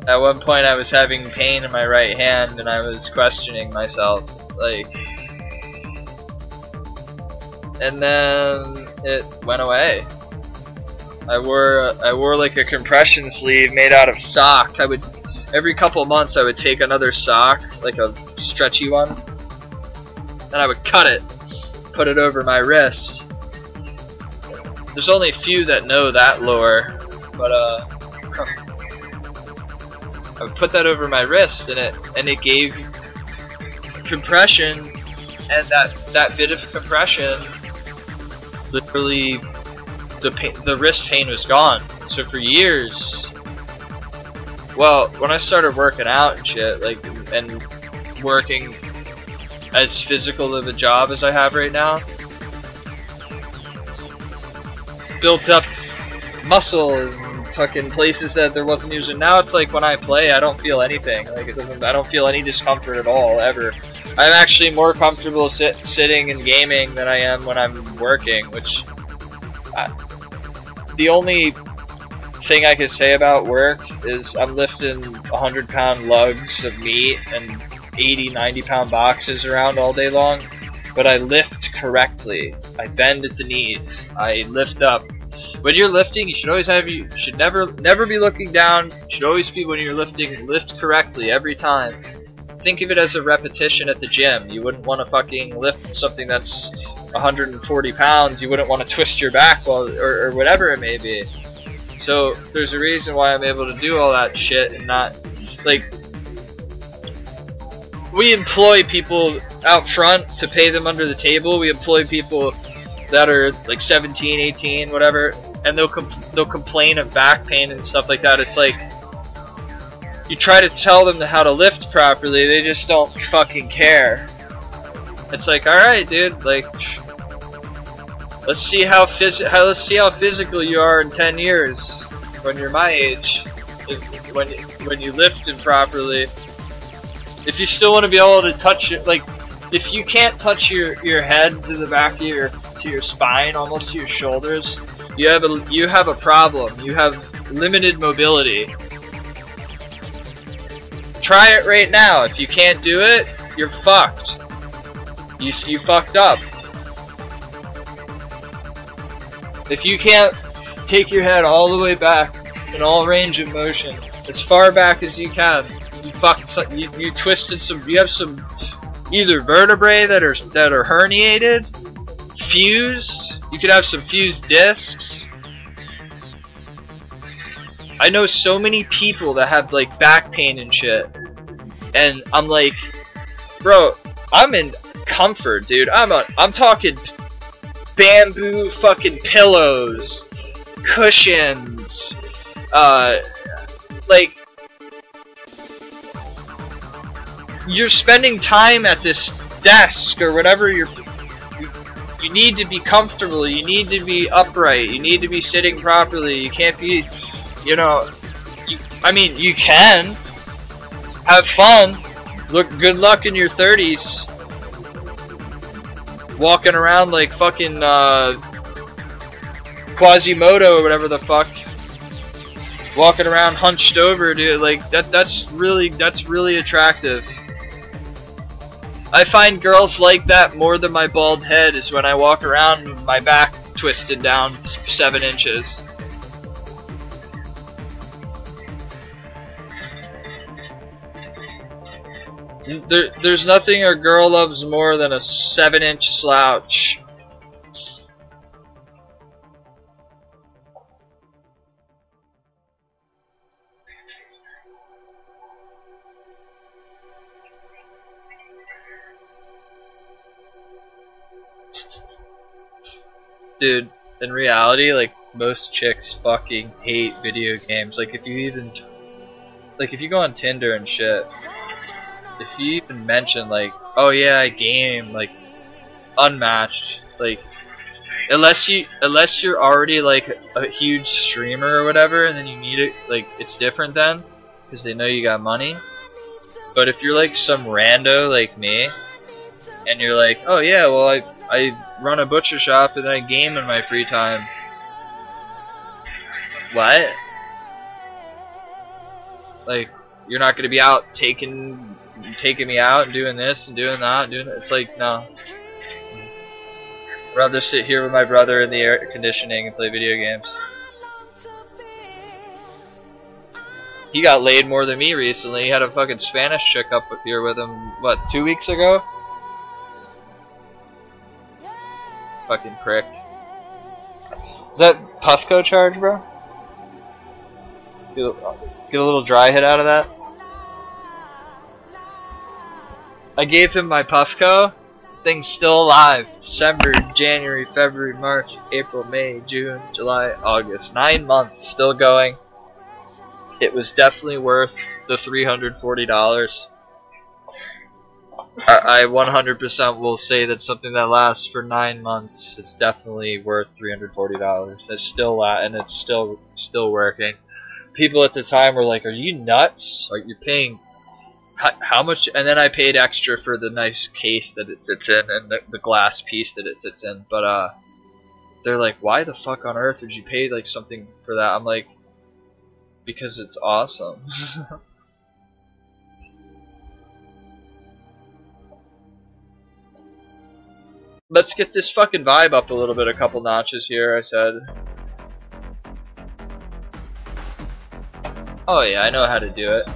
At one point I was having pain in my right hand and I was questioning myself, like, and then it went away. I wore like a compression sleeve made out of sock. Every couple months I would take another sock, like a stretchy one, and I would cut it, put it over my wrist. There's only a few that know that lore, but I would put that over my wrist, and it gave compression, and that bit of compression, literally, the wrist pain was gone. So for years, well, when I started working out and shit, like, and working as physical of a job as I have right now, built up muscle and fucking places that there wasn't usually. Now it's like when I play, I don't feel anything. Like, I don't feel any discomfort at all, ever. I'm actually more comfortable sitting and gaming than I am when I'm working, which the only thing I could say about work is I'm lifting 100-pound lugs of meat and 80-90-pound boxes around all day long, but I lift correctly. I bend at the knees. I lift up. When you're lifting, you should never be looking down. You should always be, when you're lifting, lift correctly every time. Think of it as a repetition at the gym. You wouldn't want to fucking lift something that's 140 pounds. You wouldn't want to twist your back or whatever it may be. So there's a reason why I'm able to do all that shit and not, like, we employ people out front to pay them under the table. We employ people that are like 17, 18, whatever, and they'll complain of back pain and stuff like that. It's like, you try to tell them how to lift properly, they just don't fucking care. It's like, alright, dude, like, let's see how physical you are in 10 years when you're my age. when you lift it properly. If you still want to be able to touch it, like if you can't touch your head to the back of your spine, almost to your shoulders, you have a problem. You have limited mobility. Try it right now. If you can't do it, you're fucked. You fucked up. If you can't take your head all the way back in all range of motion, as far back as you can, you twisted some. You have some either vertebrae that are herniated, fused. You could have some fused discs. I know so many people that have like back pain and shit, and I'm like, bro, I'm in comfort, dude. I'm talking bamboo fucking pillows, cushions, like you're spending time at this desk or whatever. You need to be comfortable. You need to be upright. You need to be sitting properly. You can't be, you know. I mean, you can have fun. Look, good luck in your 30s. Walking around like fucking Quasimodo or whatever the fuck. Walking around hunched over, dude. Like that's really attractive. I find girls like that more than my bald head is when I walk around with my back twisted down 7 inches. There's nothing a girl loves more than a 7-inch slouch. Dude, in reality, like, most chicks fucking hate video games. Like, if you go on Tinder and shit, if you even mention, like, oh yeah, I game, like, unmatched, like, unless you're already, like, a huge streamer or whatever, and then you need it, like, it's different then, because they know you got money. But if you're, like, some rando like me, and you're like, oh yeah, well, I run a butcher shop and I game in my free time. What? Like, you're not gonna be out taking me out and doing this and doing that and doing it. It's like, no. I'd rather sit here with my brother in the air conditioning and play video games. He got laid more than me recently. He had a fucking Spanish chick up here with him, what, 2 weeks ago? Fucking prick. Is that Puffco charge, bro? Get a little dry hit out of that. I gave him my Puffco. Thing's still alive. December, January, February, March, April, May, June, July, August. 9 months, still going. It was definitely worth the $340. I 100% will say that something that lasts for 9 months is definitely worth $340. It's still and it's still working. People at the time were like, "Are you nuts? Are you paying how much?" And then I paid extra for the nice case that it sits in and the glass piece that it sits in. But they're like, "Why the fuck on earth would you pay like something for that?" I'm like, because it's awesome. Let's get this fucking vibe up a little bit, a couple notches here, I said. Oh yeah, I know how to do it.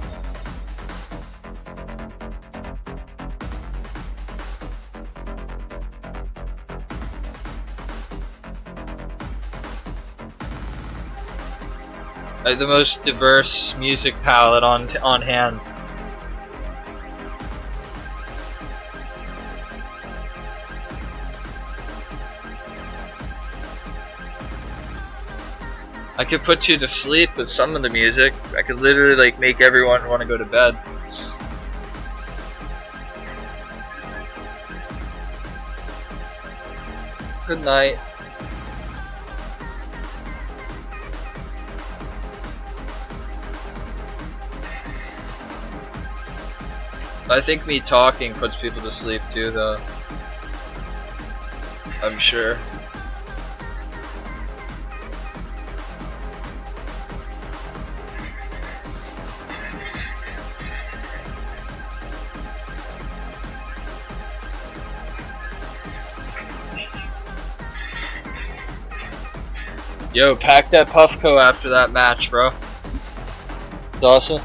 I have the most diverse music palette on hand. I could put you to sleep with some of the music. I could literally like make everyone want to go to bed. Good night. I think me talking puts people to sleep too, though. I'm sure. Yo, pack that Puffco after that match, bro. It's awesome.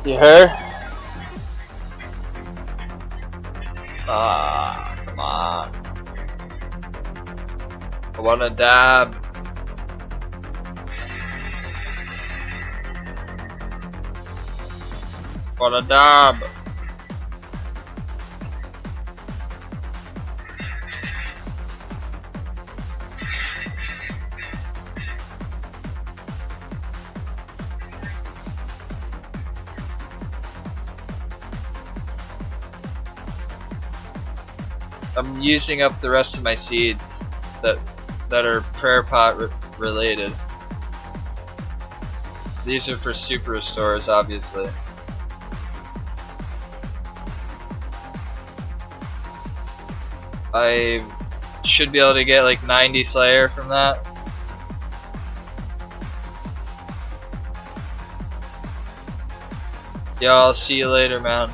You heard? Ah, come on. I want a dab. Want a dab. I'm using up the rest of my seeds that are prayer pot related. These are for super restores, obviously. I should be able to get like 90 Slayer from that. Yeah, I'll see you later, man.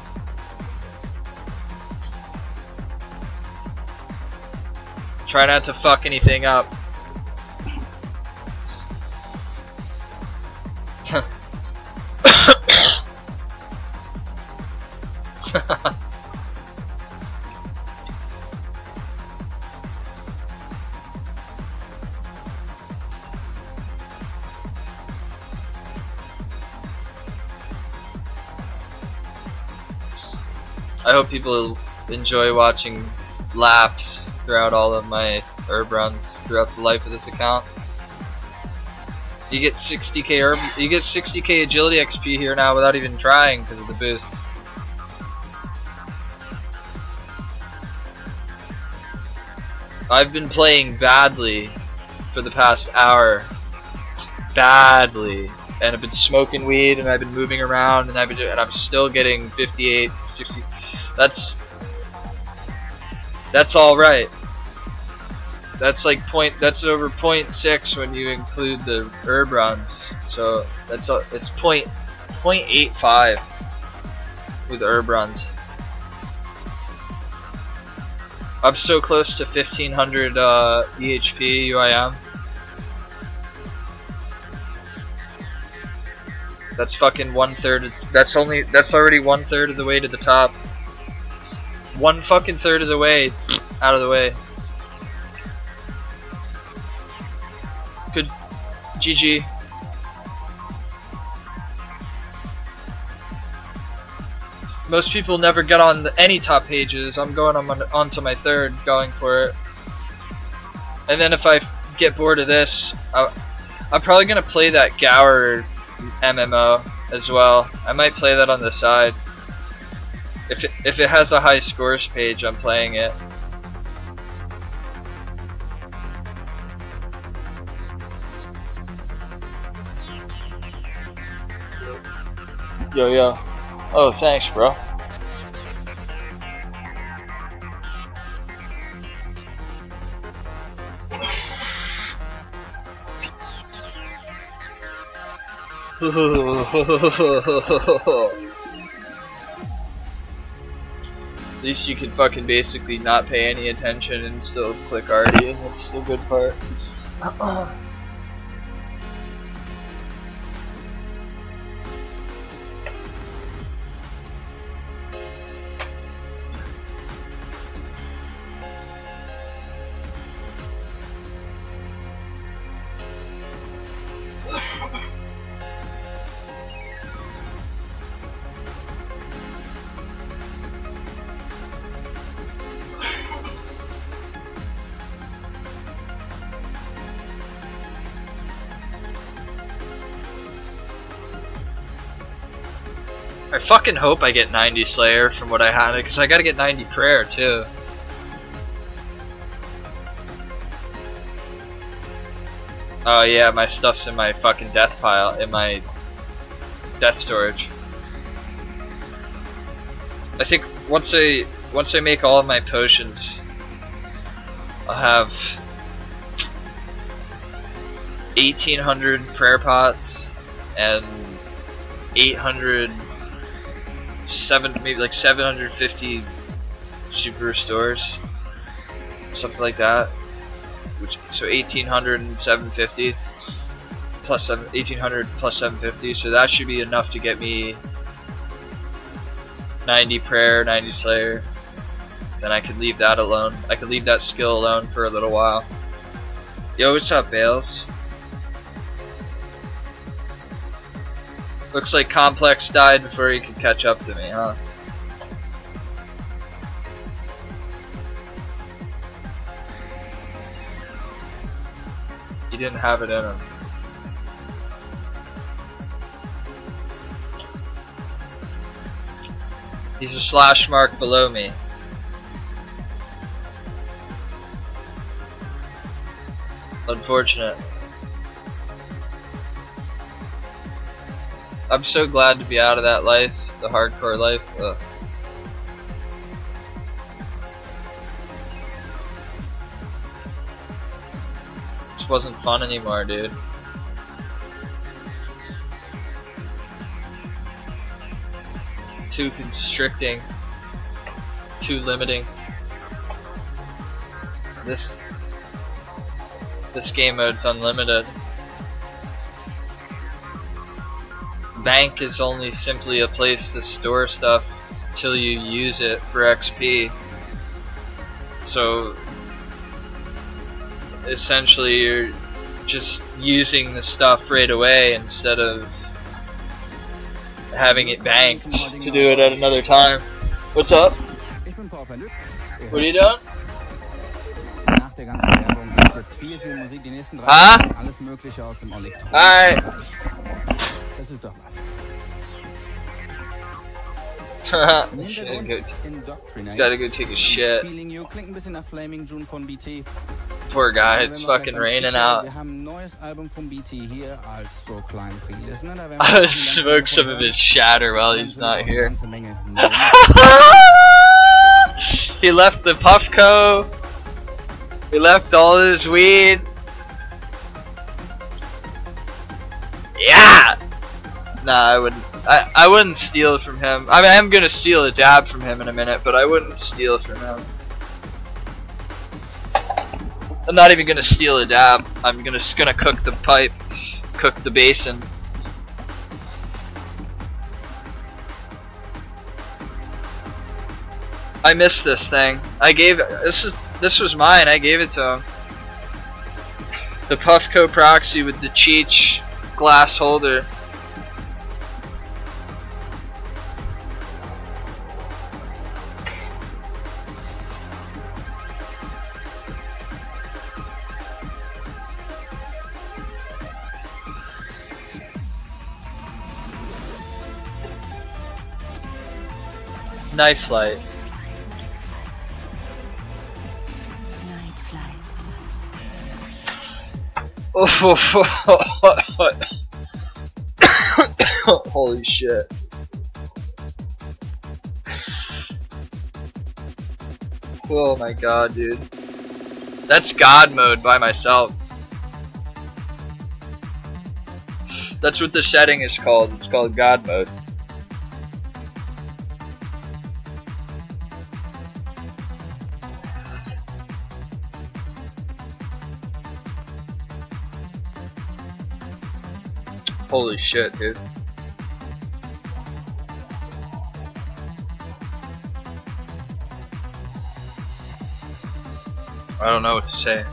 Try not to fuck anything up. I hope people enjoy watching laps throughout all of my herb runs throughout the life of this account. You get 60k herb, you get 60k agility XP here now without even trying because of the boost. I've been playing badly for the past hour. Badly. And I've been smoking weed and I've been moving around and I'm still getting 58, 60. That's all right. That's like that's over 0.6 when you include the herb runs. So it's 0.85 with herb runs. I'm so close to 1500 EHP UIM. That's fucking 1/3. That's already 1/3 of the way to the top. 1 fucking third of the way out of the way. Good. GG. Most people never get on any top pages. I'm going onto my third, going for it. And then if I get bored of this, I'm probably gonna play that Gower MMO as well. I might play that on the side. If it has a high scores page, I'm playing it. Yo. Oh, thanks, bro. At least you can fucking basically not pay any attention and still click RD, and that's the good part. I fucking hope I get 90 Slayer from what I had, because I gotta get 90 Prayer too. Oh yeah, my stuff's in my fucking death pile, in my death storage. I think once I make all of my potions, I'll have 1,800 prayer pots and 800, maybe like 750 super restores, something like that. So 1,800 and 750 plus 1,800 plus 750. So that should be enough to get me 90 prayer, 90 slayer. Then I can leave that alone. I can leave that skill alone for a little while. Yo, what's up, Bales? Looks like Complex died before he could catch up to me, huh? He didn't have it in him. He's a slash mark below me. Unfortunate. I'm so glad to be out of that life, the hardcore life. Ugh. Just wasn't fun anymore, dude. Too constricting, too limiting. This game mode's unlimited. Bank is only simply a place to store stuff till you use it for XP. So essentially you're just using the stuff right away instead of having it banked to do it at another time. What's up? What are you doing? Huh? Alright. He's gotta go take a shit. Poor guy, it's fucking raining out. I'll smoke some of his shatter while he's not here. He left the Puffco. He left all his weed. Yeah! Nah, I wouldn't. I wouldn't steal from him. I mean, I'm gonna steal a dab from him in a minute, but I wouldn't steal from him. I'm not even gonna steal a dab. I'm just gonna cook the pipe, cook the basin. I missed this thing. This was mine. I gave it to him. The Puffco proxy with the Cheech glass holder. Night flight. Holy shit. Oh my god, dude. That's God mode by myself. That's what the setting is called. It's called God mode. Holy shit, dude. I don't know what to say.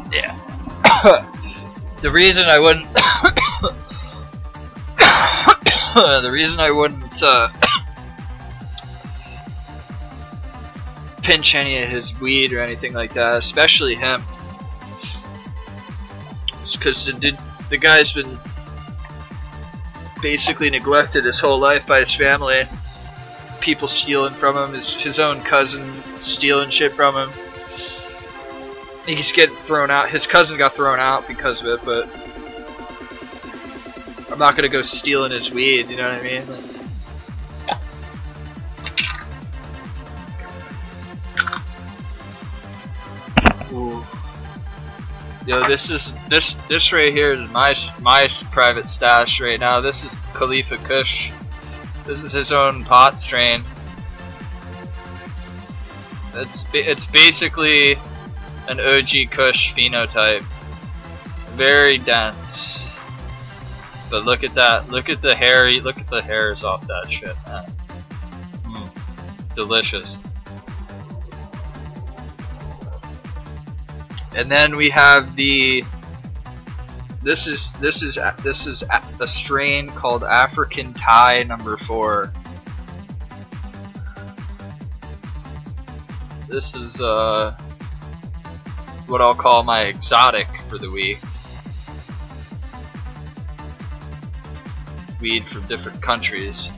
Yeah. The reason I wouldn't the reason I wouldn't pinch any of his weed or anything like that, especially him, is because the guy's been basically neglected his whole life by his family. People stealing from him, his own cousin stealing shit from him. He's getting thrown out. His cousin got thrown out because of it, but I'm not gonna go stealing his weed, you know what I mean? Ooh. Yo, this right here is my private stash right now. This is Khalifa Kush. This is his own pot strain. It's basically an OG Kush phenotype. Very dense. But look at that. Look at the hairs off that shit, man. Delicious. And then we have the this is a strain called African Thai number 4. This is what I'll call my exotic for the week. Weed from different countries.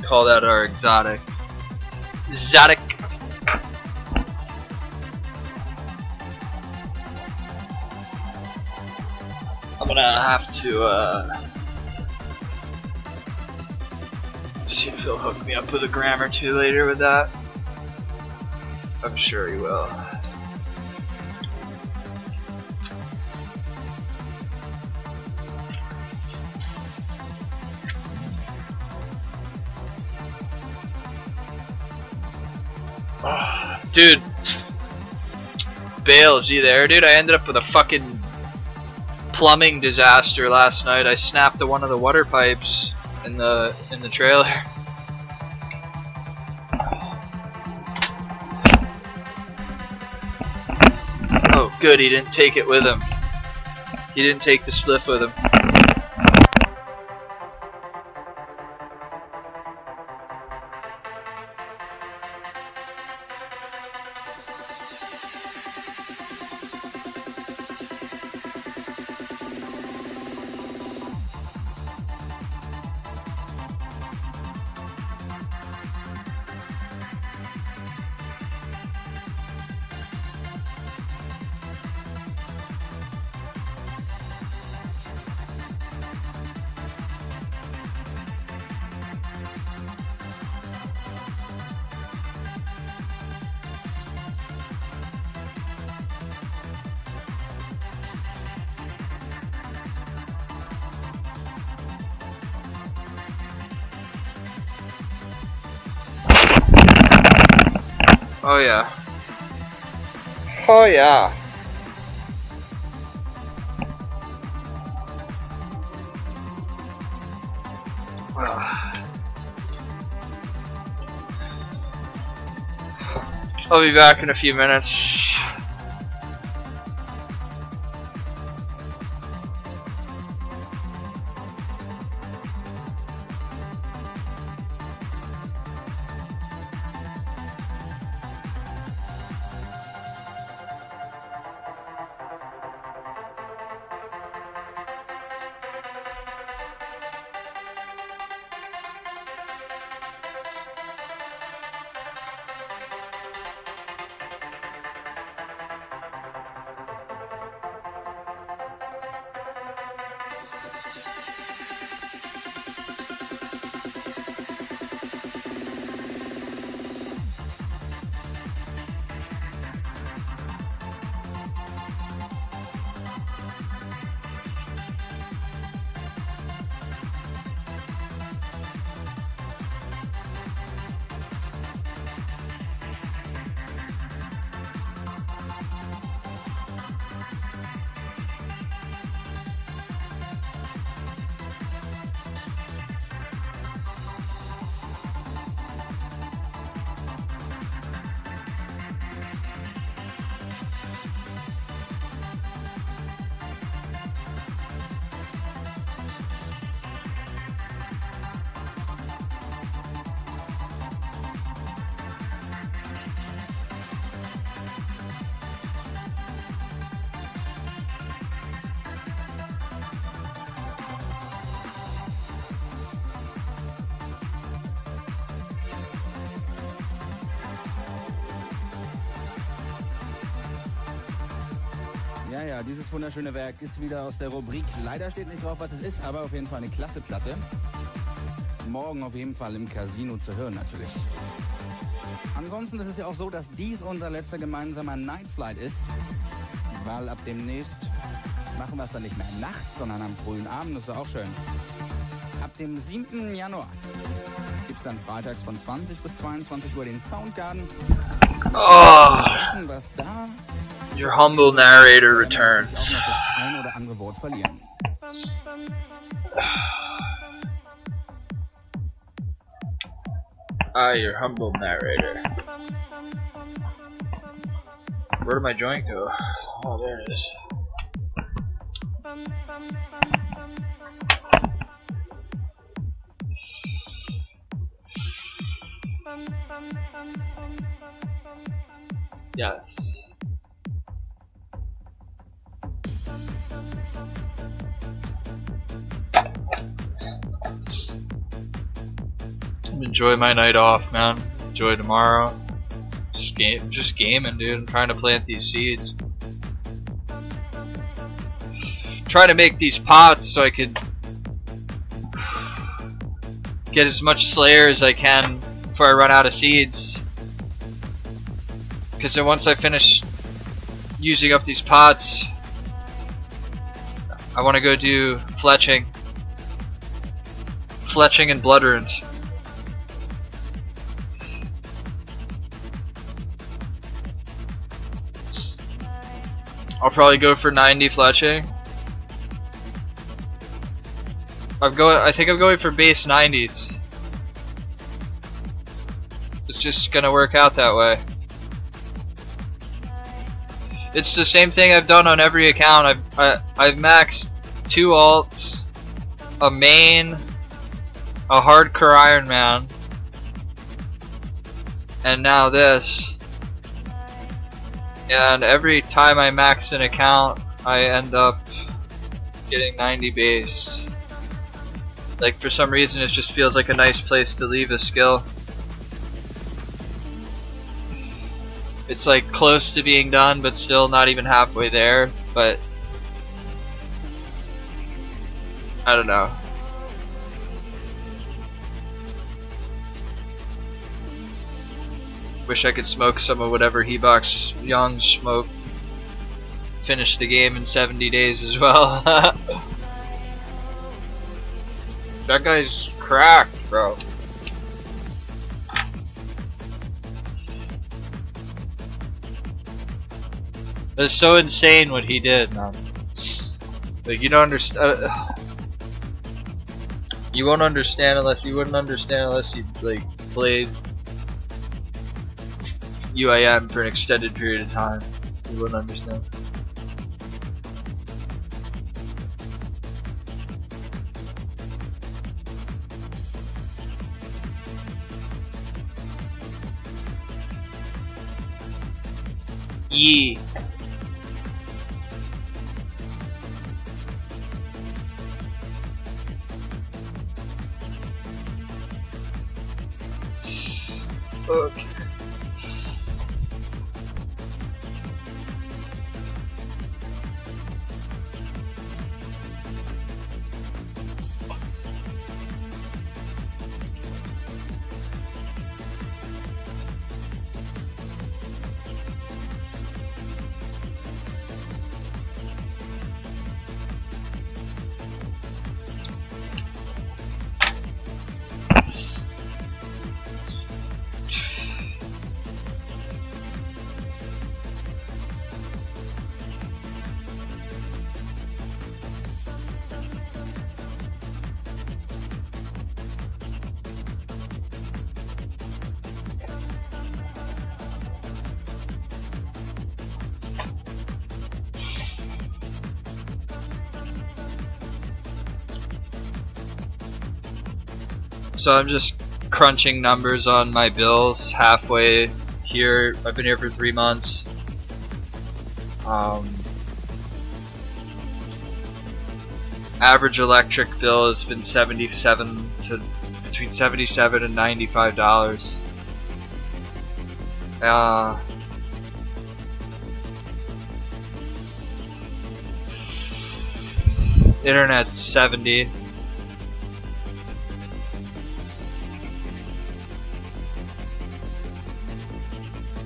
Call that our exotic. Exotic. I'm gonna have to see if he'll hook me up with a gram or 2 later with that. I'm sure he will. Oh, dude, Bales, you there, dude? I ended up with a fucking plumbing disaster last night. I snapped one of the water pipes in the trailer. Oh, good, he didn't take it with him. He didn't take the spliff with him. Oh yeah. Oh yeah. I'll be back in a few minutes. Ja, dieses wunderschöne Werk ist wieder aus der Rubrik. Leider steht nicht drauf, was es ist, aber auf jeden Fall eine klasse Platte. Morgen auf jeden Fall im Casino zu hören natürlich. Ansonsten ist es ja auch so, dass dies unser letzter gemeinsamer Night Flight ist, weil ab demnächst machen wir es dann nicht mehr nachts, sondern am frühen Abend, das ist auch schön. Ab dem 7. Januar gibt es dann freitags von 20 bis 22 Uhr den Soundgarden. Oh, Was da your humble narrator returns. auch noch das ein oder andere Wort verlieren. Your humble narrator. Where did my joint go? Oh, there it is. Yes. Enjoy my night off, man. Enjoy tomorrow. Just gaming, dude. I'm trying to plant these seeds. Trying to make these pots so I could get as much Slayer as I can before I run out of seeds. Because then once I finish using up these pots, I want to go do fletching. Fletching and blood runes. I'll probably go for 90 fletching. I think I'm going for base 90s. It's just gonna work out that way. It's the same thing I've done on every account. I've maxed 2 alts, a main, a hardcore Iron Man, and now this. And every time I max an account, I end up getting 90 base. Like, for some reason it just feels like a nice place to leave a skill. It's like close to being done, but still not even halfway there. But I don't know. Wish I could smoke some of whatever Hebox Young smoked. Finish the game in 70 days as well. That guy's cracked, bro. That's so insane what he did, man. Like, you don't understand. You won't understand unless you wouldn't understand unless you like played UIM for an extended period of time. You wouldn't understand. Yee. Okay. So I'm just crunching numbers on my bills halfway here. I've been here for 3 months. Average electric bill has been between $77 and $95. Internet's 70.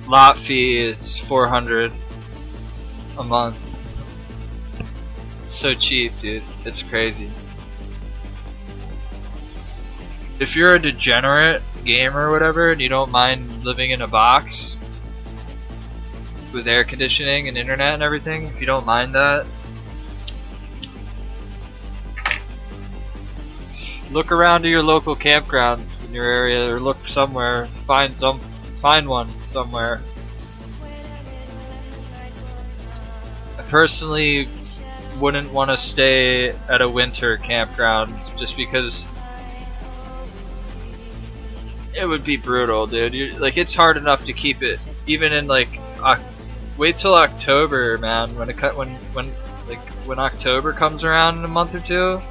Lot fee is 400 a month. It's so cheap, dude. It's crazy. If you're a degenerate gamer or whatever and you don't mind living in a box with air conditioning and internet and everything, if you don't mind that, look around to your local campgrounds in your area, or look somewhere, find one somewhere. I personally wouldn't want to stay at a winter campground just because it would be brutal, dude. Like, it's hard enough to keep it even in like wait till October, man. When October comes around in a month or two,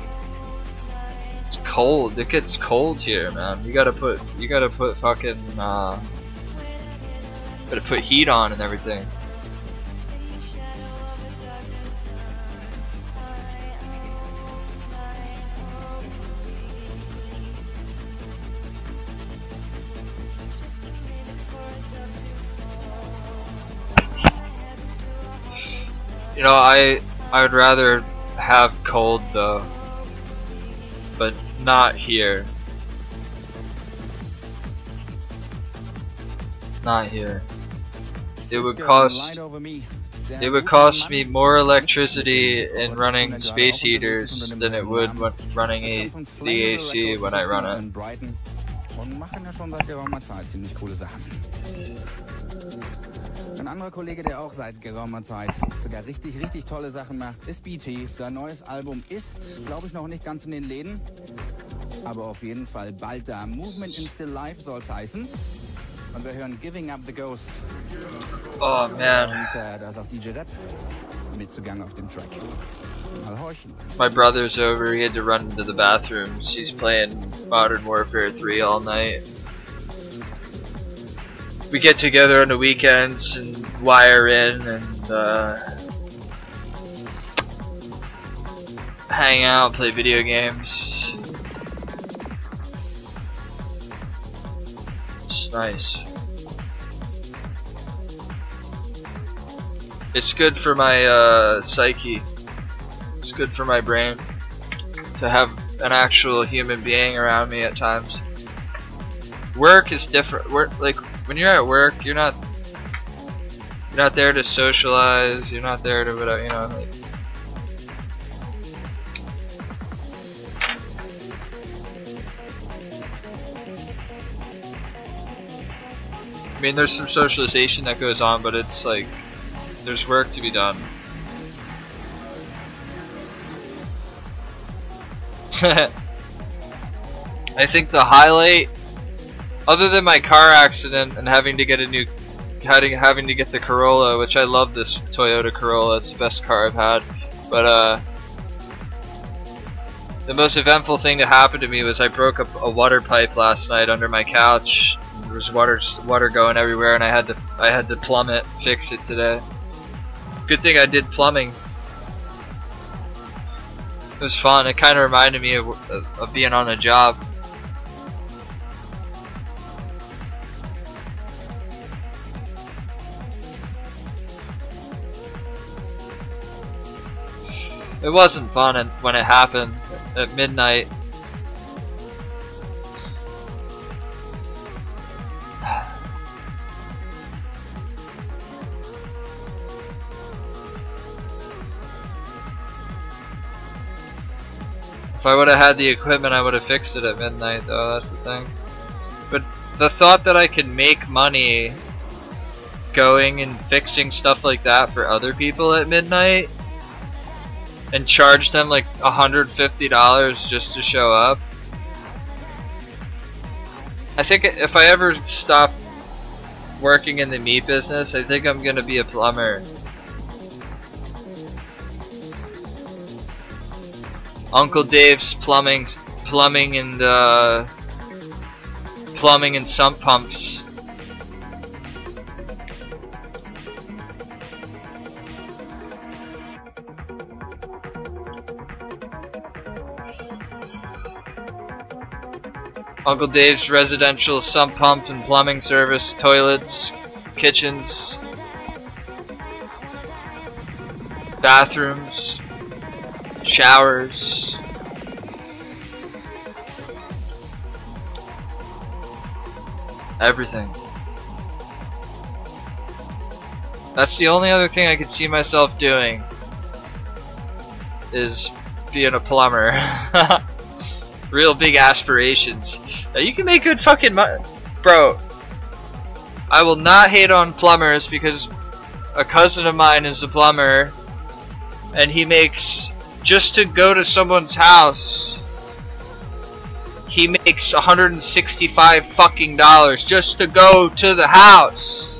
it's cold. It gets cold here, man. You gotta put fucking gotta put heat on and everything. You know, I would rather have cold though, but not here. Not here. It would cost me more electricity in running space heaters than it would running the AC when I run it. Ein anderer Kollege, der auch seit geraumer Zeit sogar richtig tolle Sachen macht, ist BT. Sein neues Album ist, glaube ich, noch nicht ganz in den Läden, aber auf jeden Fall bald da. Movement in Still Life soll es heißen. Und wir hören Giving Up the Ghost. Oh man. Und da ist auch DJ Rap mit Zugang auf dem Track. Mal horchen. My brother's over, he had to run into the bathrooms. He's playing Modern Warfare 3 all night. We get together on the weekends and wire in and hang out, play video games. It's nice. It's good for my psyche. It's good for my brain to have an actual human being around me at times. Work is different. Like when you're at work, you're not there to socialize. You're not there to whatever, you know. Like, I mean, there's some socialization that goes on, but it's like there's work to be done. I think the highlight, other than my car accident and having to get the Corolla, which I love this Toyota Corolla, it's the best car I've had, but the most eventful thing to happen to me was I broke up a water pipe last night under my couch. There was water going everywhere, and I had to plumb it, fix it today. Good thing I did plumbing. It was fun. It kind of reminded me of being on a job. It wasn't fun when it happened at midnight. If I would have had the equipment, I would have fixed it at midnight, though. That's the thing. But the thought that I could make money going and fixing stuff like that for other people at midnight and charge them like $150 just to show up. I think if I ever stop working in the meat business, I think I'm gonna be a plumber. Uncle Dave's plumbing and sump pumps. Uncle Dave's residential sump pump and plumbing service, toilets, kitchens, bathrooms, showers. Everything. That's the only other thing I could see myself doing, is being a plumber. Real big aspirations. Now you can make good fucking money. Bro, I will not hate on plumbers because a cousin of mine is a plumber and he makes, just to go to someone's house, he makes $165 fucking dollars just to go to the house.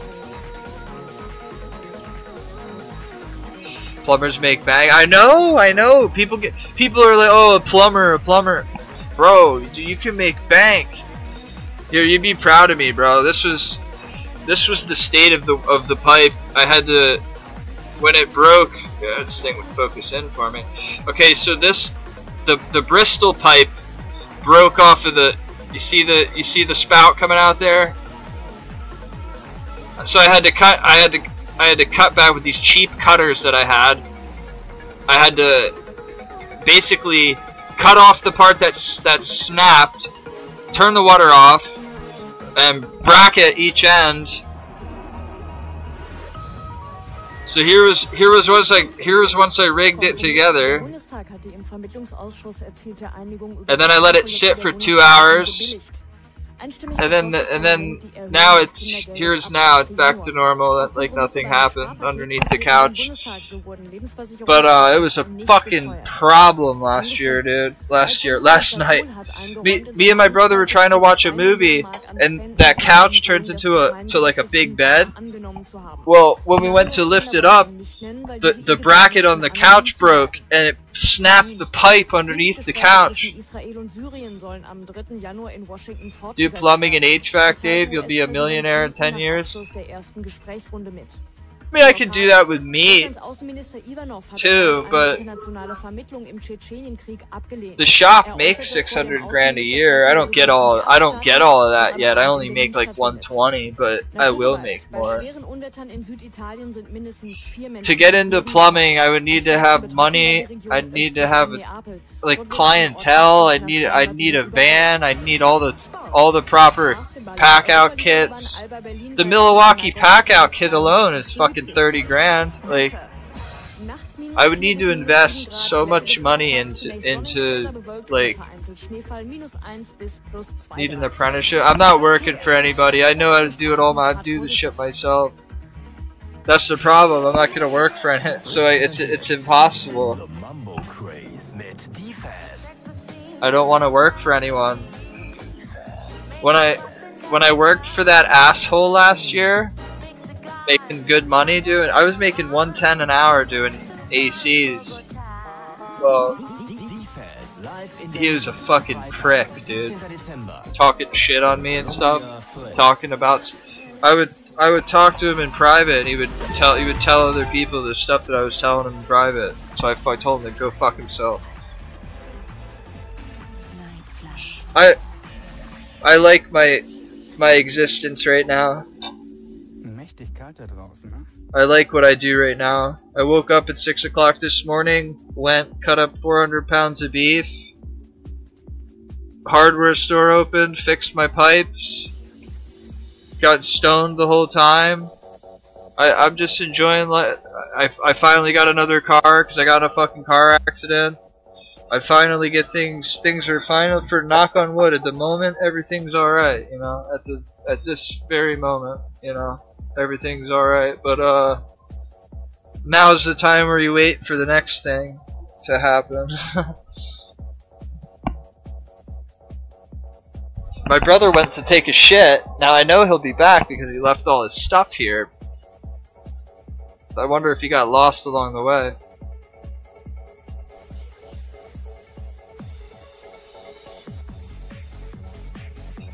Plumbers make bang. I know. People are like, oh, a plumber. Bro, you can make bank. Here, you'd be proud of me, bro. This was the state of the pipe. I had to, when it broke. Yeah, this thing would focus in for me. Okay, so the Bristol pipe broke off of the. You see the spout coming out there. So I had to cut back with these cheap cutters that I had. I had to basically cut off the part that snapped, turn the water off, and bracket each end. So here was once I rigged it together, and then I let it sit for 2 hours. And then now it's back to normal. Like nothing happened underneath the couch. But it was a fucking problem last year, dude. Last night, me and my brother were trying to watch a movie, and that couch turns into like a big bed. Well, when we went to lift it up, the bracket on the couch broke, and it snapped the pipe underneath the couch. Do plumbing and HVAC, Dave. You'll be a millionaire in 10 years. I mean, I could do that with meat too, but the shop makes 600 grand a year. I don't get all of that yet. I only make like 120, but I will make more. To get into plumbing, I would need to have money. I'd need to have like clientele. I'd need a van. I'd need all the proper pack out kits. The Milwaukee pack out kit alone is fucking 30 grand. Like, I would need to invest so much money into like need an apprenticeship. I'm not working for anybody. I know how to do it all. I do the shit myself. That's the problem. I'm not gonna work for it, so it's impossible. I don't want to work for anyone. When I worked for that asshole last year, making good money doing, I was making $110 an hour doing ACs. Well, he was a fucking prick, dude. Talking shit on me and stuff. Talking about, I would talk to him in private, and he would tell other people the stuff that I was telling him in private. So I told him to go fuck himself. I like my existence right now. I like what I do right now. I woke up at 6 o'clock this morning, cut up 400 pounds of beef, hardware store opened, fixed my pipes, got stoned the whole time. I'm just enjoying life. I finally got another car because I got in a fucking car accident. I finally get things are fine. For knock on wood, at the moment everything's alright, you know, at this very moment, you know, everything's alright, but now's the time where you wait for the next thing to happen. My brother went to take a shit. Now I know he'll be back because he left all his stuff here. I wonder if he got lost along the way.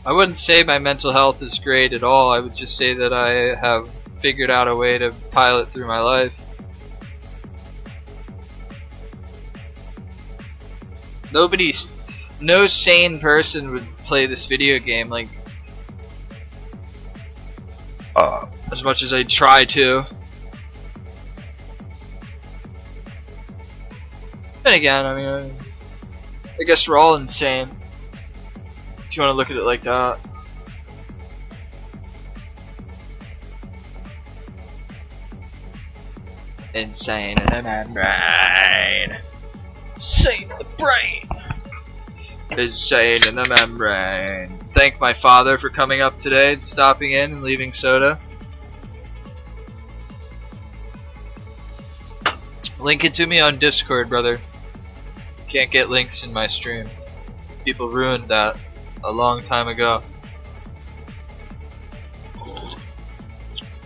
I wouldn't say my mental health is great at all. I would just say that I have figured out a way to pilot through my life. No sane person would play this video game like as much as I try to. Then again, I mean, I guess we're all insane, if you want to look at it like that. Insane in the membrane. Insane in the brain. Insane in the membrane. Thank my father for coming up today, stopping in and leaving soda. Link it to me on Discord, brother. Can't get links in my stream. People ruined that a long time ago.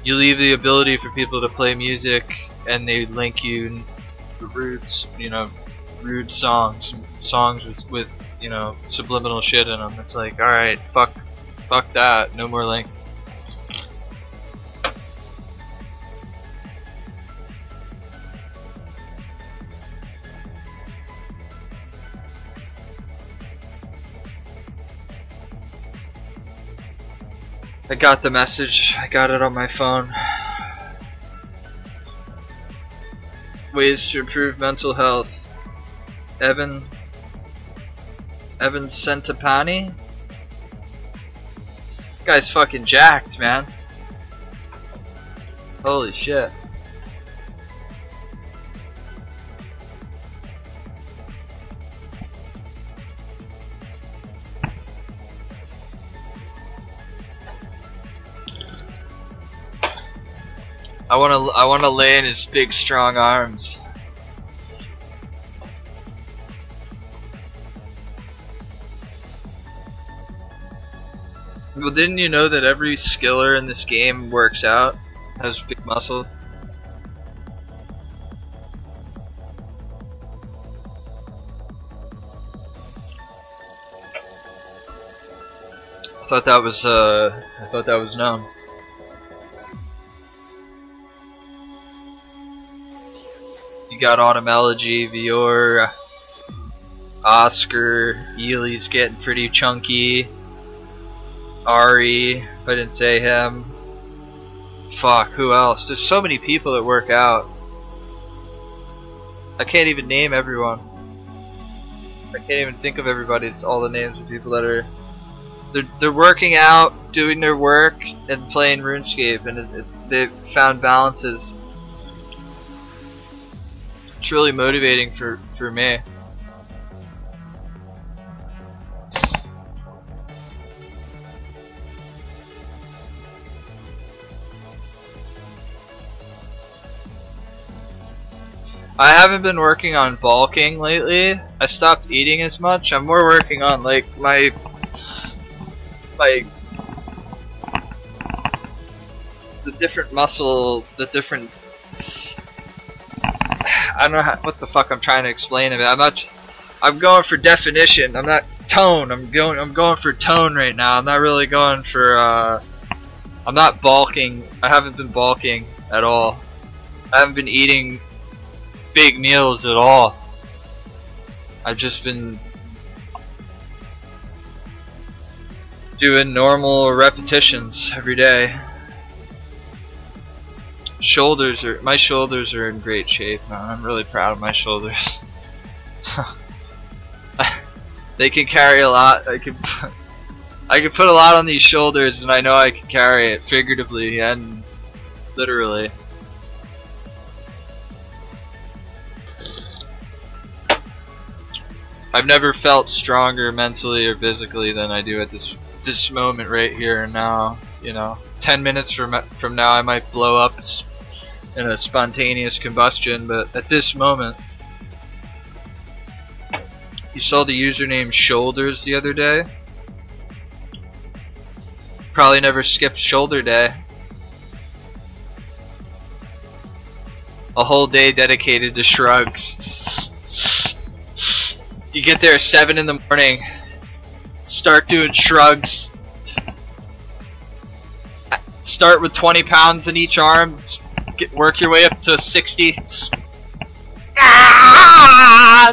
You leave the ability for people to play music and they link you rude, you know, rude songs with you know, subliminal shit in them. It's like, alright, fuck that, no more link. I got the message, I got it on my phone. Ways to improve mental health. Evan Centopani? Guy's fucking jacked, man. Holy shit. I wanna lay in his big strong arms. Well, didn't you know that every skiller in this game works out? Has big muscle? I thought that was known. You got Automelogy, Vior, Oscar, Ely's getting pretty chunky. Ari, if I didn't say him. Fuck, who else? There's so many people that work out. I can't even name everyone. I can't even think of everybody. It's all the names of people that are. They're working out, doing their work, and playing RuneScape, and they've found balances. It's really motivating for me. I haven't been working on bulking lately. I stopped eating as much. I'm more working on like my the different muscle, the different. I don't know what the fuck I'm trying to explain of it. I'm going for definition. I'm not tone. I'm going for tone right now. I'm not really going for. I'm not bulking. I haven't been bulking at all. I haven't been eating big meals at all. I've just been doing normal repetitions every day. My shoulders are in great shape, man. I'm really proud of my shoulders. They can carry a lot. I can put a lot on these shoulders, and I know I can carry it figuratively and literally. I've never felt stronger mentally or physically than I do at this moment right here and now. You know, 10 minutes from now I might blow up in a spontaneous combustion, but at this moment. You saw the username Shoulders the other day? Probably never skipped shoulder day. A whole day dedicated to shrugs. You get there at 7 in the morning, start doing shrugs. Start with 20 pounds in each arm, work your way up to 60.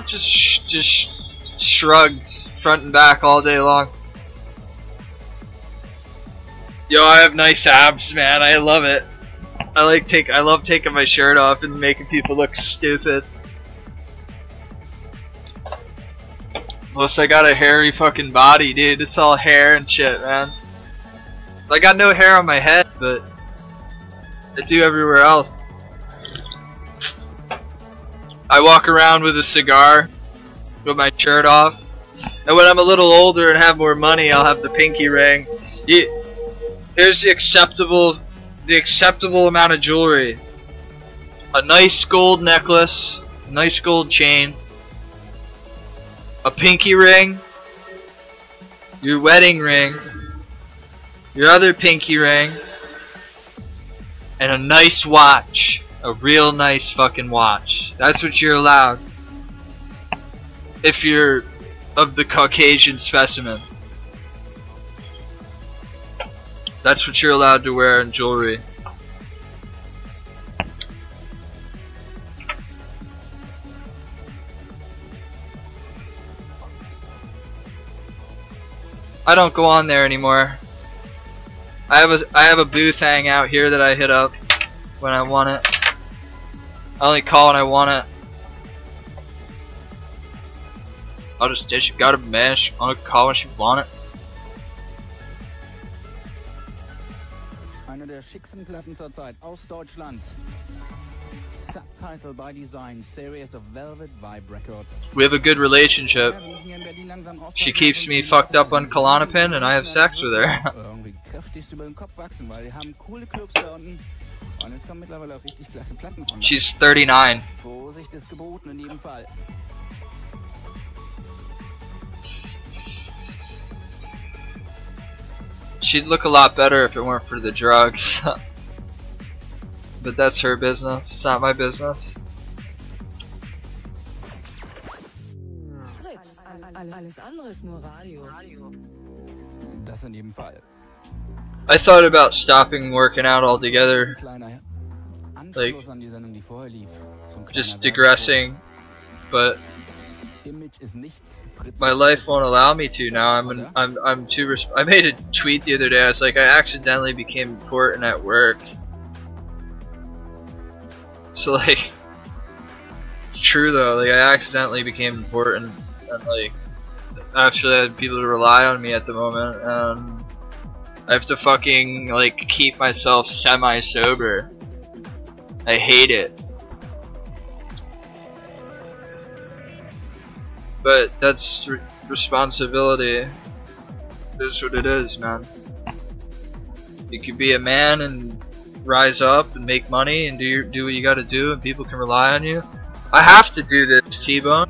Just shrugs front and back all day long. Yo, I have nice abs, man. I love it. I love taking my shirt off and making people look stupid. Plus, I got a hairy fucking body, dude. It's all hair and shit, man. I got no hair on my head, but I do everywhere else. I walk around with a cigar, with my shirt off, and when I'm a little older and have more money, I'll have the pinky ring. Here's the acceptable amount of jewelry: a nice gold necklace, a nice gold chain, a pinky ring, your wedding ring, your other pinky ring, and a nice watch. A real nice fucking watch. That's what you're allowed. If you're of the Caucasian specimen. That's what you're allowed to wear in jewelry. I don't go on there anymore. I have a booth hang out here that I hit up when I want it. I only call when I want it. I'll just ditch it. Got a mesh. I'll call when she want it. Eine der schicksten Platten zurzeit aus Deutschland. Subtitle by Design, series of Velvet Vibe Records. We have a good relationship. She keeps me fucked up on Klonopin and I have sex with her. Irgendwie kräftigst über den Kopf wachsen, weil die haben coole Clubs da unten. Und es kommen mittlerweile auch richtig klasse Platten von. She's 39. Vorsicht ist geboten in jedem Fall. She'd look a lot better if it weren't for the drugs. But that's her business. It's not my business. Alles andere ist nur Radio. Das in jedem Fall. I thought about stopping working out altogether. Like, just digressing, but my life won't allow me to now. I'm too. I made a tweet the other day. I was like, I accidentally became important at work. So like, it's true though. Like, I accidentally became important, and like, actually I had people to rely on me at the moment, and I have to fucking like keep myself semi-sober. I hate it. But that's responsibility. It is what it is, man. You can be a man and rise up and make money and do what you gotta do, and people can rely on you. I have to do this, T-Bone.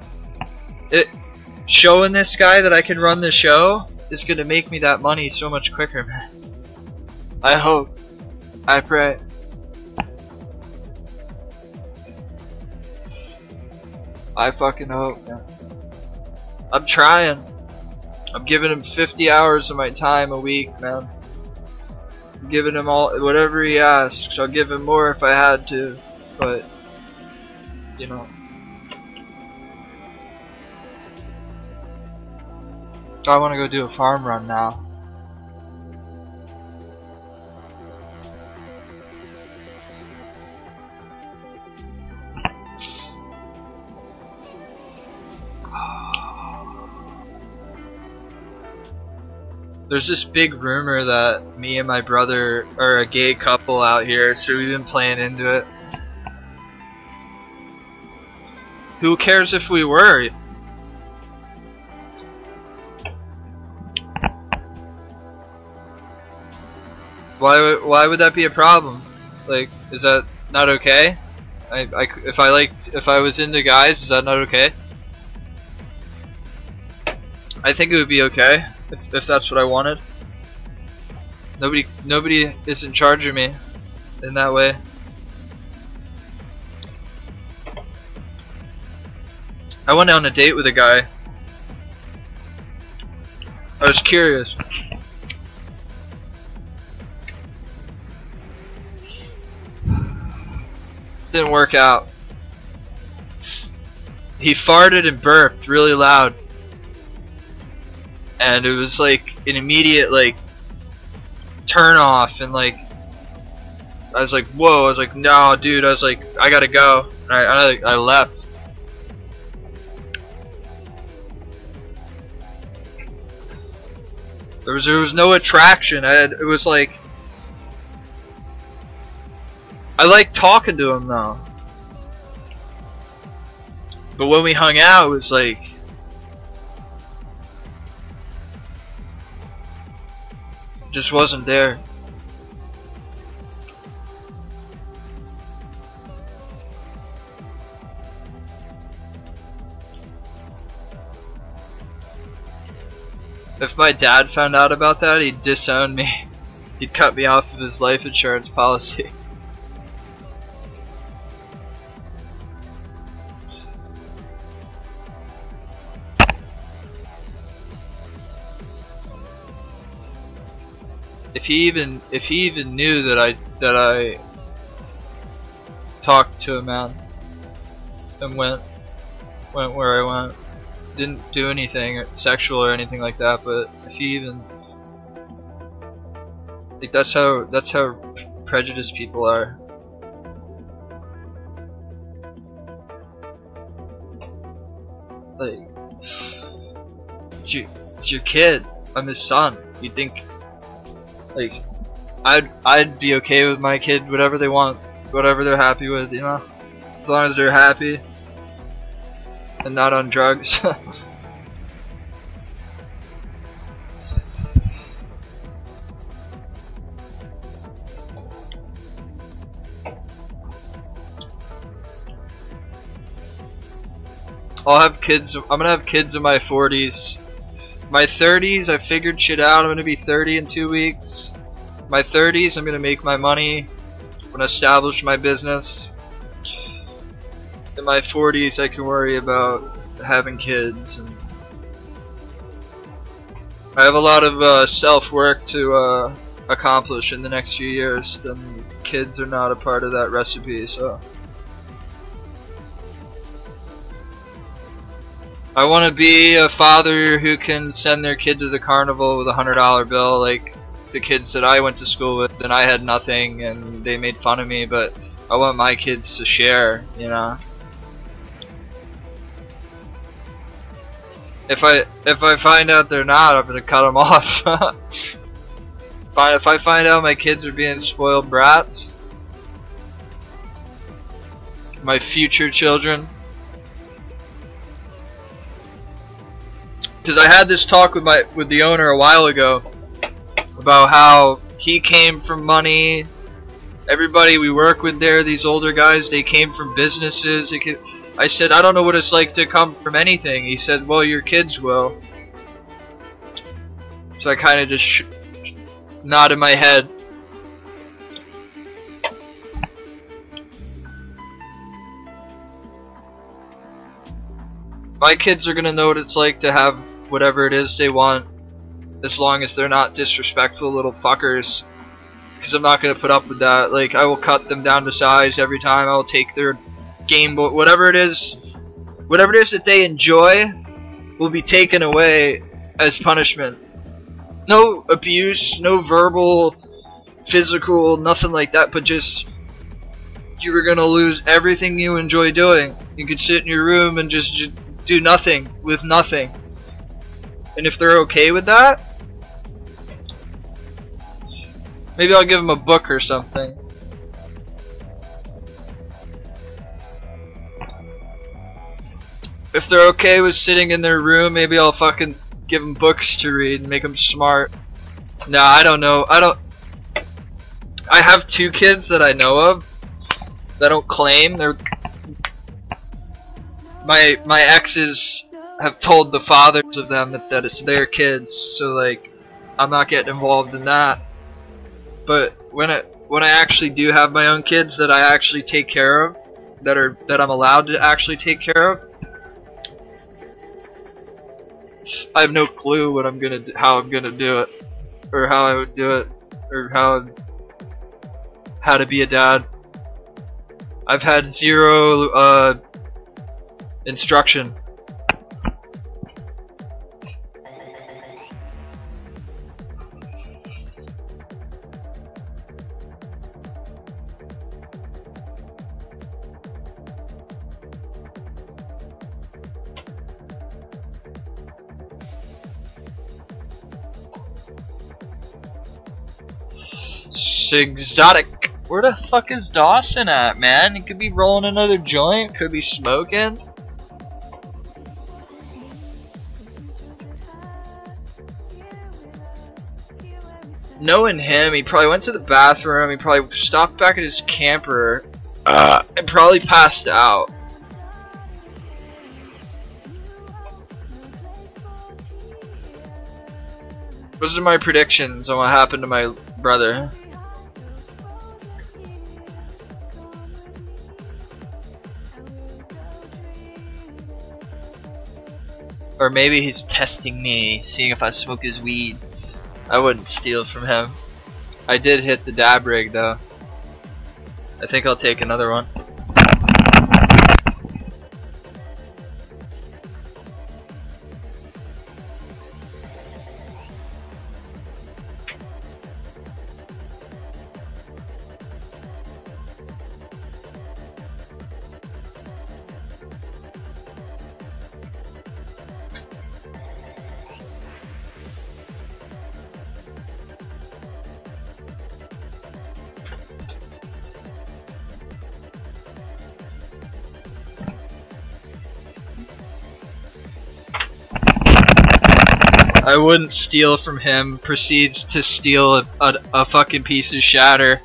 Showing this guy that I can run the show is gonna make me that money so much quicker, man. I hope. I pray. I fucking hope, man. I'm trying. I'm giving him 50 hours of my time a week, man. I'm giving him all whatever he asks. I'll give him more if I had to, but you know. I want to go do a farm run now. There's this big rumor that me and my brother are a gay couple out here, so we've been playing into it. Who cares if we were? Why would that be a problem? Like, is that not okay? If I was into guys, is that not okay? I think it would be okay if that's what I wanted. Nobody is in charge of me in that way. I went on a date with a guy. I was curious. Didn't work out. He farted and burped really loud. And it was like an immediate like turn off, and like I was like, whoa, I was like, no dude, I was like, I gotta go. I left. There was no attraction. It was like, I liked talking to him though. But when we hung out, it was like, just wasn't there. If my dad found out about that, he'd disown me. He'd cut me off of his life insurance policy. If he even knew that I talked to a man and went where I went, didn't do anything sexual or anything like that, but if he even, like, that's how prejudiced people are. Like, it's your kid. I'm his son. You think, like, I'd be okay with my kid, whatever they want, whatever they're happy with, you know, as long as they're happy and not on drugs. I'll have kids. I'm gonna have kids in my 40s. My 30s, I figured shit out. I'm gonna be 30 in 2 weeks. My 30s, I'm gonna make my money. I'm gonna establish my business. In my 40s, I can worry about having kids. And I have a lot of self-work to accomplish in the next few years. Then kids are not a part of that recipe, so. I want to be a father who can send their kid to the carnival with a $100 bill, like the kids that I went to school with, and I had nothing and they made fun of me, but I want my kids to share, you know. If I find out they're not, I'm gonna cut them off. If I find out my kids are being spoiled brats, my future children. Because I had this talk with the owner a while ago about how he came from money. Everybody we work with there, these older guys, they came from businesses. I said, I don't know what it's like to come from anything. He said, well, your kids will. So I kind of just nodded my head. My kids are gonna know what it's like to have whatever it is they want, as long as they're not disrespectful little fuckers. Because I'm not gonna put up with that. Like, I will cut them down to size every time. I will take their Game Boy, whatever it is that they enjoy, will be taken away as punishment. No abuse, no verbal, physical, nothing like that. But just, you were gonna lose everything you enjoy doing. You could sit in your room and just do nothing with nothing. And if they're okay with that, maybe I'll give them a book or something. If they're okay with sitting in their room, maybe I'll fucking give them books to read and make them smart. Nah, I don't know. I have 2 kids that I know of that don't claim. They're my exes have told the fathers of them that it's their kids, so like I'm not getting involved in that. But when I actually do have my own kids that I actually take care of, that I'm allowed to actually take care of, I have no clue what how I'm gonna do it, or how I would do it, or how to be a dad. I've had 0 instruction. Mr. Exotic. Where the fuck is Dawson at, man? He could be rolling another joint, could be smoking. Knowing him, he probably went to the bathroom, he probably stopped back at his camper, and probably passed out. Those are my predictions on what happened to my brother. Or maybe he's testing me, seeing if I smoke his weed. I wouldn't steal from him. I did hit the dab rig though. I think I'll take another one. I wouldn't steal from him, proceeds to steal a fucking piece of shatter.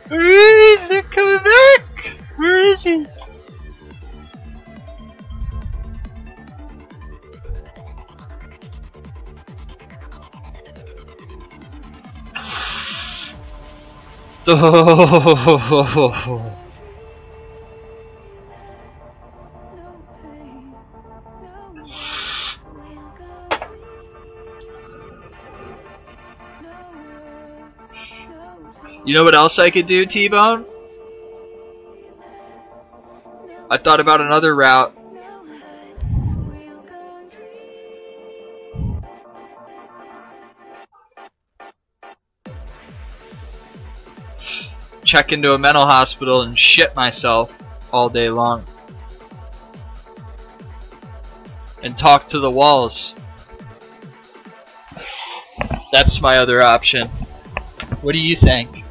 Where is he coming back? Where is he? Oh. You know what else I could do, T-Bone? I thought about another route. Check into a mental hospital and shit myself all day long. And talk to the walls. That's my other option. What do you think?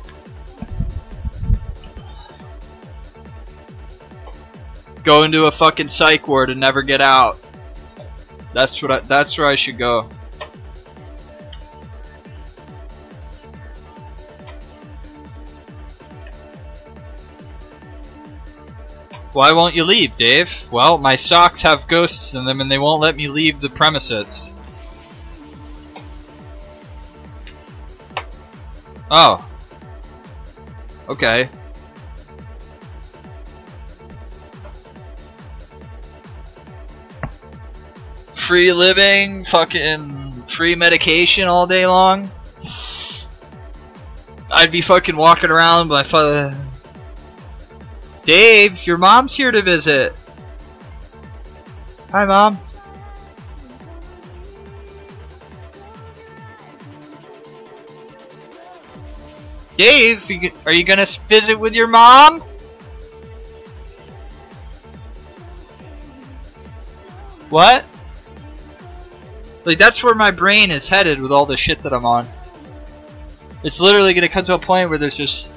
Go into a fucking psych ward and never get out. That's where I should go. Why won't you leave, Dave? Well, my socks have ghosts in them and they won't let me leave the premises. Oh. Okay. Free living, fucking free medication all day long. I'd be fucking walking around with my Dave, your mom's here to visit. Hi, Mom. Dave, are you gonna visit with your mom? What? Like, that's where my brain is headed with all the shit that I'm on. It's literally gonna come to a point where there's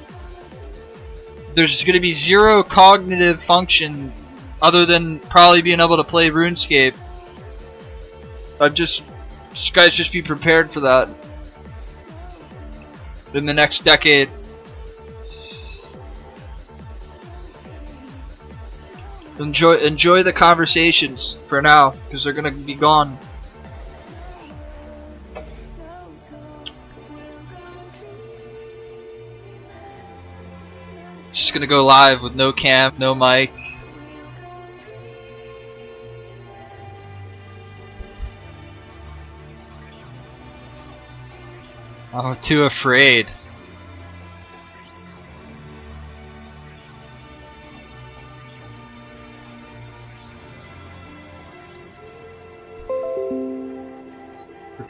gonna be zero cognitive function other than probably being able to play RuneScape. Guys, just be prepared for that. In the next decade. Enjoy the conversations for now, because they're gonna be gone. Just gonna go live with no cam, no mic. I'm too afraid.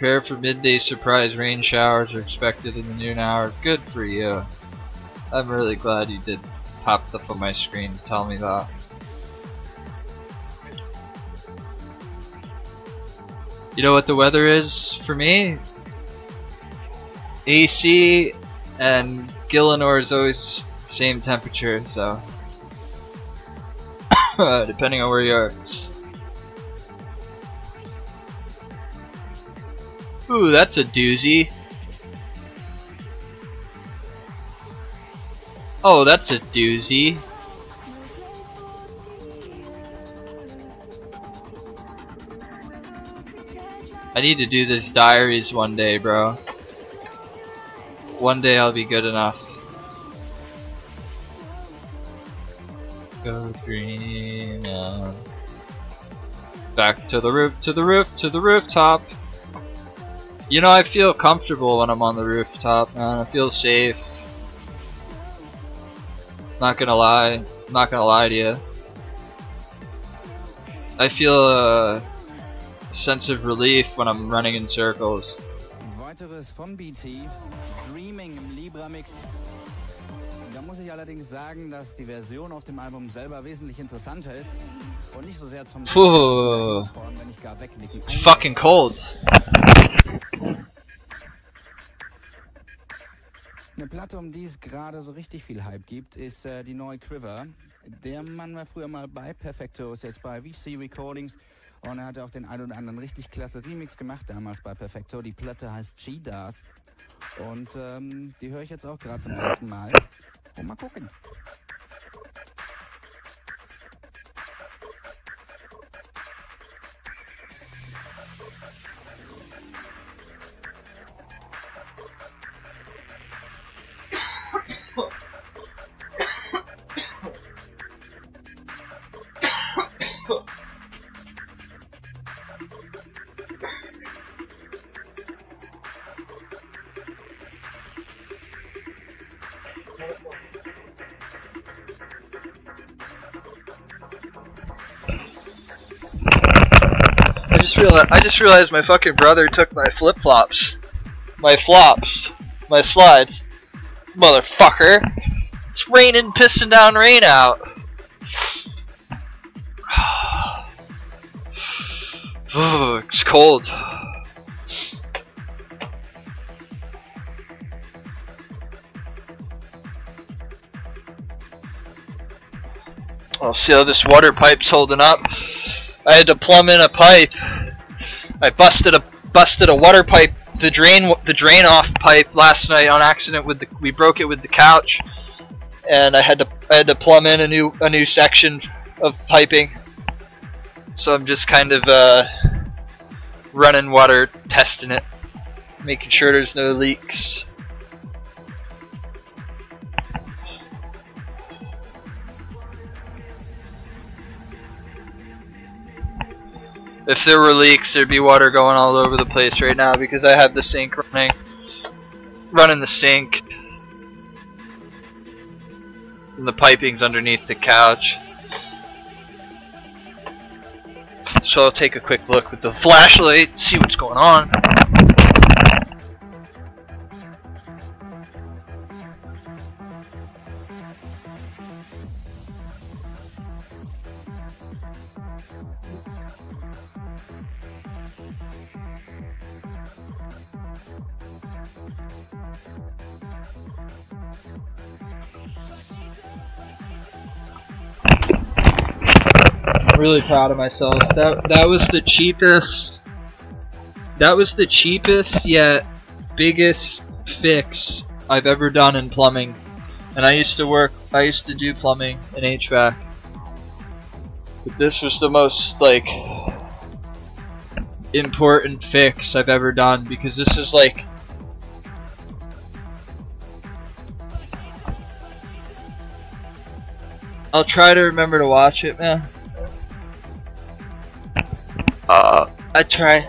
Prepare for midday surprise. Rain showers are expected in the noon hour. Good for you. I'm really glad you did pop up on my screen to tell me that. You know what the weather is for me? AC and Gillinor is always the same temperature, so depending on where you are. Ooh, that's a doozy. Oh, that's a doozy. I need to do this diaries one day, bro. One day I'll be good enough. Go green. Back to the roof, to the roof, to the rooftop. You know, I feel comfortable when I'm on the rooftop, man. I feel safe. Not gonna lie. I'm not gonna lie to you. I feel a sense of relief when I'm running in circles. Weiteres von BT, Dreaming im Libra-Mix. Da muss ich allerdings sagen, dass die Version auf dem Album selber wesentlich interessanter ist und nicht so sehr zum wenn ich gar wegnicken. It's fucking cold. Eine Platte, um die es gerade so richtig viel Hype gibt, ist die neue Quiver. Der Mann war früher mal bei Perfecto, ist jetzt bei VC Recordings und er hat auch den ein oder anderen richtig klasse Remix gemacht damals bei Perfecto. Die Platte heißt Cheetahs und die höre ich jetzt auch gerade zum ersten Mal. Und mal gucken. I just realized my fucking brother took my flip-flops. My flops. My slides. Motherfucker. It's raining, pissing down rain out. It's cold. I'll see how this water pipe's holding up. I had to plumb in a pipe. I busted a water pipe, the drain off pipe last night on accident we broke it with the couch, and I had to plumb in a new section of piping. So I'm just kind of running water, testing it, making sure there's no leaks. If there were leaks, there'd be water going all over the place right now because I have the sink running the sink, and the piping's underneath the couch. So I'll take a quick look with the flashlight, see what's going on. I'm really proud of myself. That was the cheapest. That was the cheapest yet biggest fix I've ever done in plumbing. And I used to do plumbing in HVAC. But this was the most like important fix I've ever done because this is like I'll try to remember to watch it, man. I try.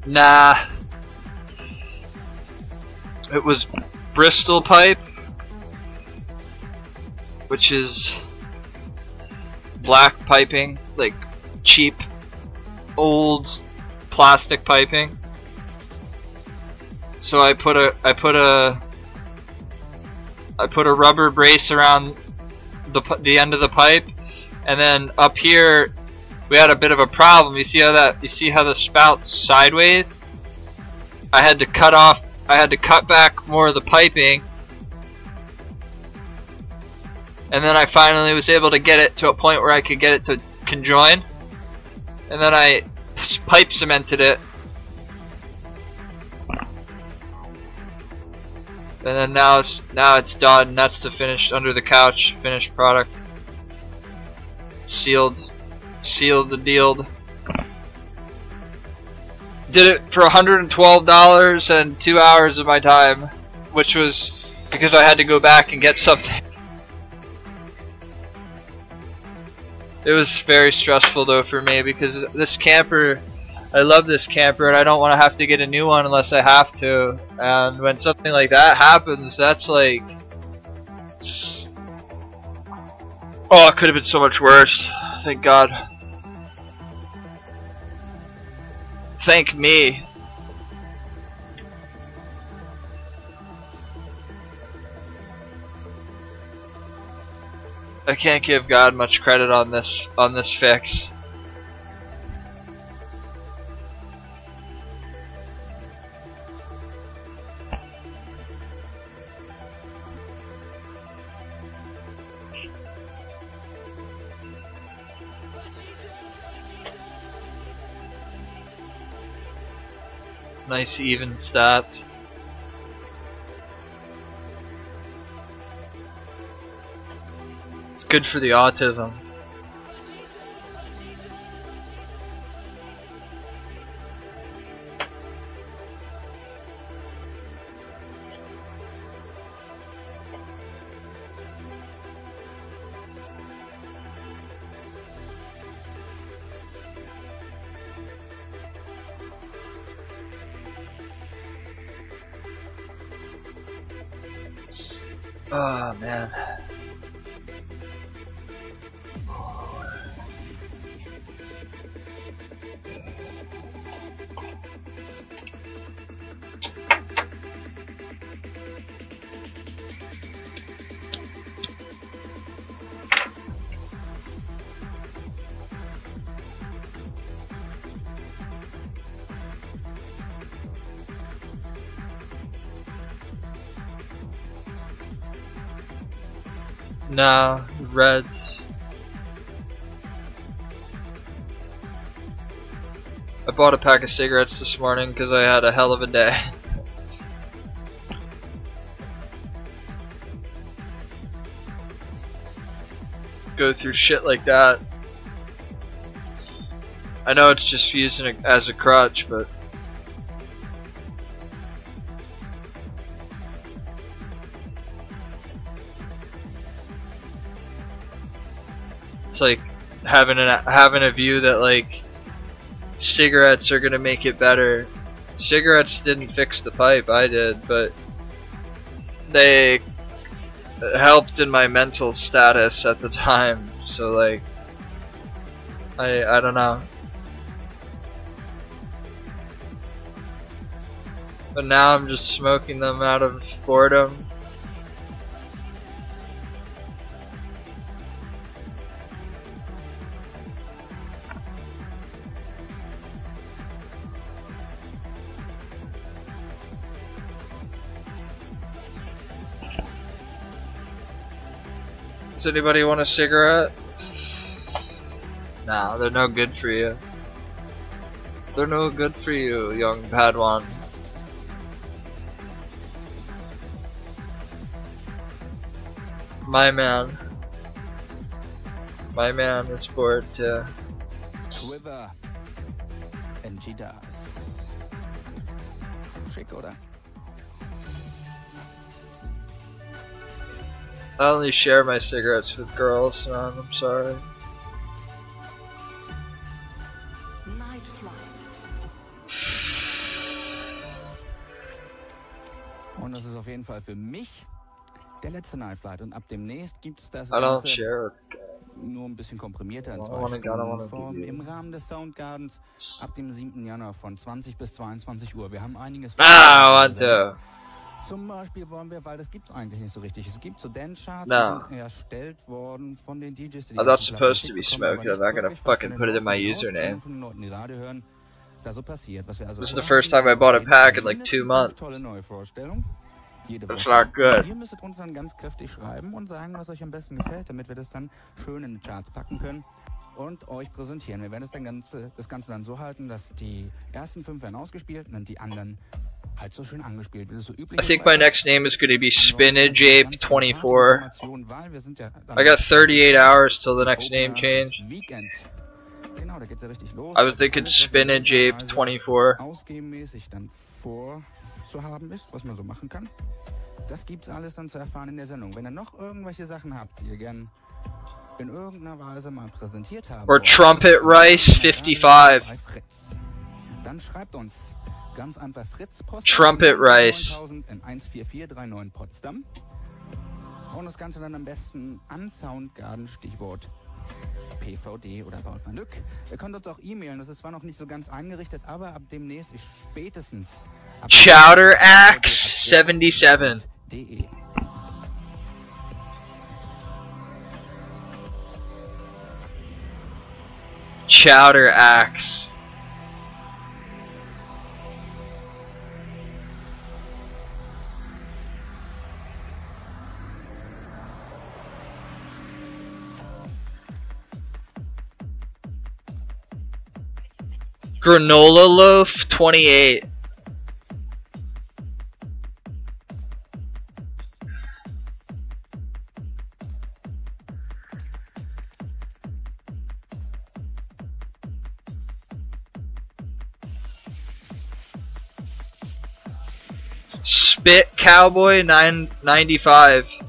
Nah. It was Bristol pipe, which is black piping, like cheap, old plastic piping. So I put a rubber brace around the end of the pipe, and then up here we had a bit of a problem. You see how the spout's sideways? I had to cut back more of the piping, and then I finally was able to get it to a point where I could get it to conjoin, and then I pipe cemented it, and then now it's done. That's the finished under the couch finished product. Sealed the deal. Did it for $112 and 2 hours of my time, which was because I had to go back and get something. It was very stressful though for me, because this camper, I love this camper and I don't want to have to get a new one unless I have to. And when something like that happens, that's like, oh, it could have been so much worse. Thank God. Thank me. I can't give God much credit on this fix. Nice even stats. It's good for the autism. Oh man. Nah, Reds. I bought a pack of cigarettes this morning because I had a hell of a day. Go through shit like that. I know it's just using it as a crutch, but it's like having a view that like cigarettes are gonna make it better. Cigarettes didn't fix the pipe, I did, but they helped in my mental status at the time. So like, I don't know. But now I'm just smoking them out of boredom. Does anybody want a cigarette? Nah, they're no good for you. They're no good for you, young Padawan. My man is bored too. Quiver. And she does. Schick, oder? I only share my cigarettes with girls, man. I'm sorry. Night flight. Und das ist auf jeden Fall für mich der letzte Night Flight. Und ab demnächst gibt es das I don't Ganze share. nur ein bisschen komprimierter in I 2 wanna Stunden Form give you- im Rahmen des Soundgardens ab dem 7. Januar von 20 bis 22 Uhr. Wir haben einiges what the? Zum Beispiel wollen wir, weil das gibt es eigentlich nicht so richtig. Es gibt so Dance-Charts, No. die sind erstellt worden von den DJs, die I thought supposed to be smoking. I'm not gonna fucking put it in my username. Von den Leuten, die Radio hören, da so passiert. Was wir also This is the first time I bought a pack in like 2 months. Tolle neue Vorstellung. Jede That's Woche. not good. Ihr müsstet uns dann ganz kräftig schreiben und sagen, was euch am besten gefällt, damit wir das dann schön in die Charts packen können und euch präsentieren. Wir werden das Ganze dann so halten, dass die ersten 5 werden ausgespielt und dann die anderen halt so schön angespielt, wie das so üblich I ist. think my next name is gonna be spinajape24. I got 38 hours till the next name change. Genau, da geht's ja richtig los. I was thinking spinajape24. Ausgabenmäßig dann vorzuhaben ist, was man so machen kann. Das gibt's alles dann zu erfahren in der Sendung. Wenn ihr noch irgendwelche Sachen habt, die ihr gern in irgendeiner Weise mal präsentiert habt. Or Trumpet Rice 55. Dann schreibt uns ganz einfach Fritz Post Trumpet Rice. in 14439 Potsdam. Und das Ganze dann am besten an Soundgarden, Stichwort PVD oder Paul van Lück. Ihr könnt uns auch e-mailen, das ist zwar noch nicht so ganz eingerichtet, aber ab demnächst ist spätestens Chowder Axe 77. Chowder Axe. Granola Loaf 28. Spit Cowboy 995.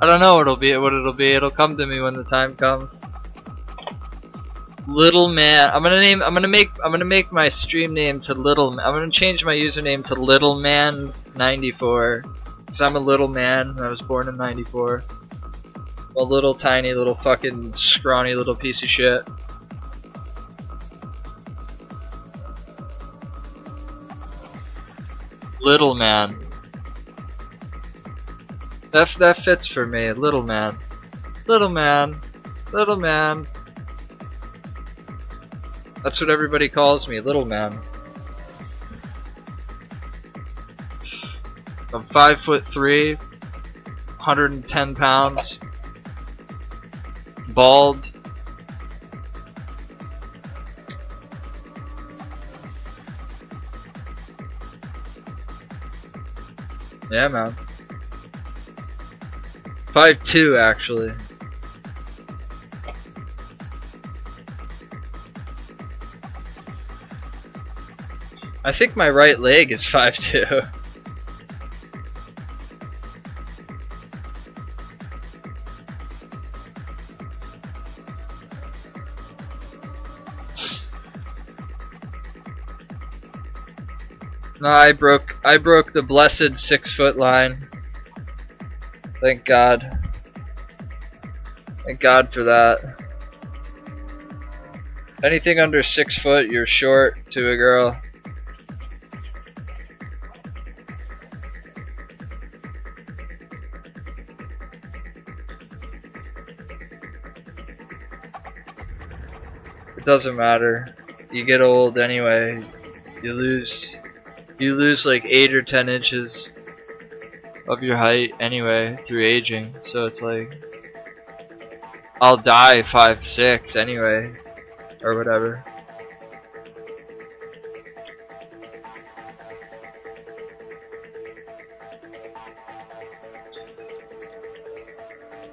I don't know what it'll be. It'll come to me when the time comes. Little Man. I'm gonna make my stream name to Little Man. I'm gonna change my username to Little Man 94. Cause I'm a little man. I was born in 94. A little tiny little fucking scrawny little piece of shit. Little Man. That fits for me. Little Man. Little Man. Little Man. That's what everybody calls me, Little Man. I'm 5'3", 110 pounds, bald. Yeah, man. 5'2", actually. I think my right leg is 5'2". No, I broke the blessed 6 foot line. Thank God. Thank God for that. Anything under 6 foot, you're short to a girl. It doesn't matter. You get old anyway. You lose like 8 or 10 inches of your height anyway through aging. So it's like I'll die 5'6" anyway, or whatever.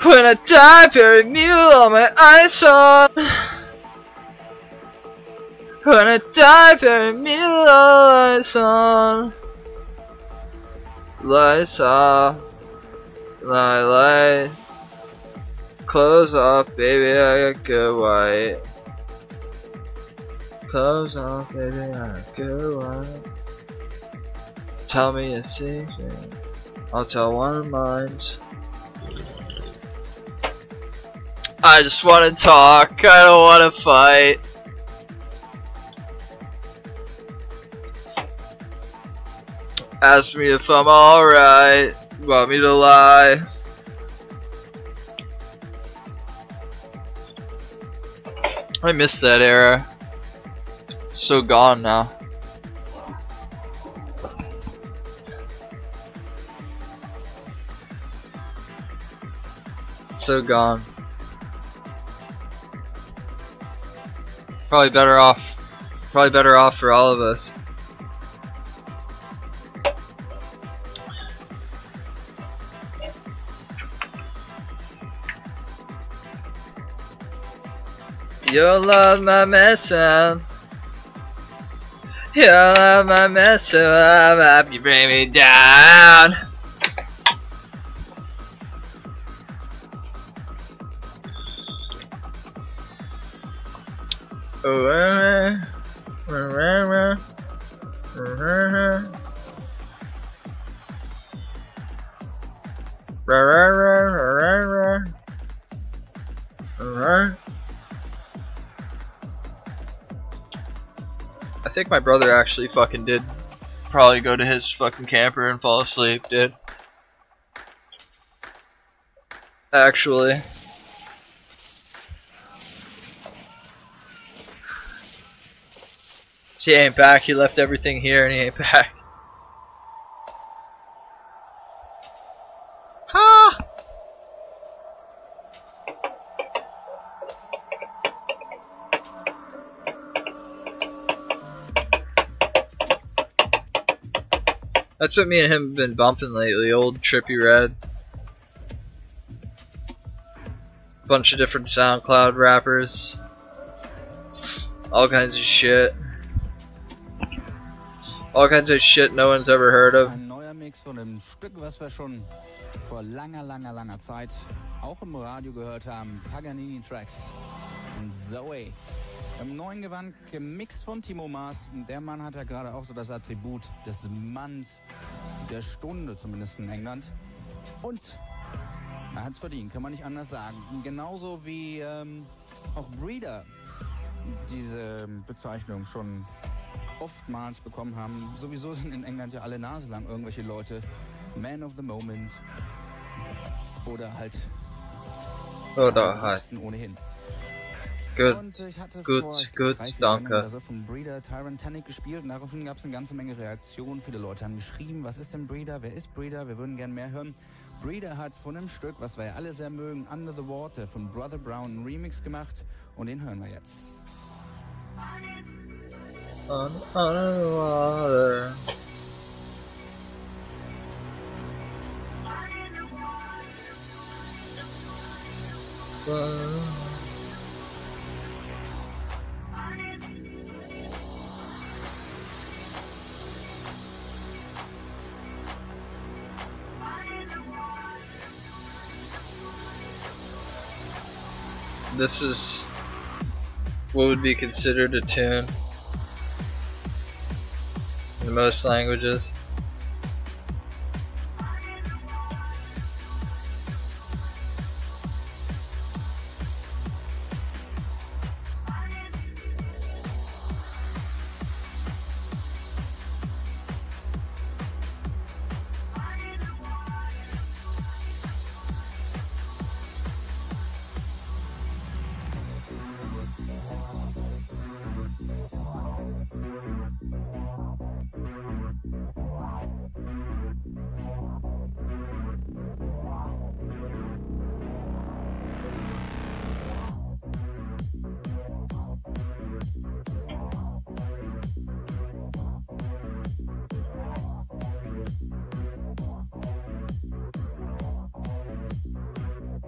When I die, bury mule on my ice on. Wanna die for me, lights on. Lights off. Light. Clothes off, baby, I got good white. Clothes off, baby, I got good white. Tell me a secret, I'll tell one of mine. I just wanna talk, I don't wanna fight. Ask me if I'm alright, want me to lie. I miss that era. It's so gone now. So gone. Probably better off for all of us. Your love my messing. Your love my messing up, you bring me down. I think my brother actually fucking did probably go to his fucking camper and fall asleep, dude. Actually. He ain't back, he left everything here and he ain't back. Ha! That's what me and him have been bumping lately, old Trippy Red. Bunch of different SoundCloud rappers. All kinds of shit. All kinds of shit no one's ever heard of. Ein neuer Mix von einem Stück, was wir schon vor langer Zeit auch im Radio gehört haben. Paganini Tracks und Zoe. Im neuen Gewand gemixt von Timo Maas. Der Mann hat ja gerade auch so das Attribut des Manns der Stunde, zumindest in England. Und er hat's verdient, kann man nicht anders sagen. Genauso wie auch Breeder diese Bezeichnung schon oftmals bekommen haben. Sowieso sind in England ja alle naselang irgendwelche Leute Man of the Moment oder halt ohnehin. Gut, und ich hatte gut, danke. Also vom Breeder Tyrantanic gespielt und daraufhin gab es eine ganze Menge Reaktionen. Viele Leute haben geschrieben, was ist denn Breeder, wer ist Breeder, wir würden gern mehr hören. Breeder hat von einem Stück, was wir ja alle sehr mögen, Under the Water von Brother Brown einen Remix gemacht und den hören wir jetzt. Under the water. This is what would be considered a tune in most languages.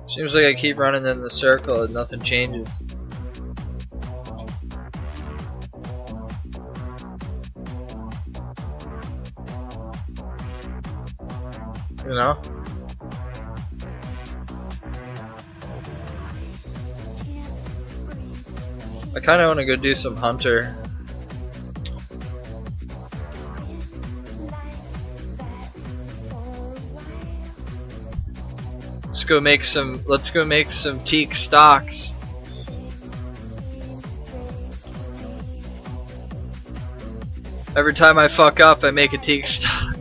Seems like I keep running in the circle and nothing changes. You know? I kind of want to go do some hunter. Let's go make some teak stocks. Every time I fuck up, I make a teak stock.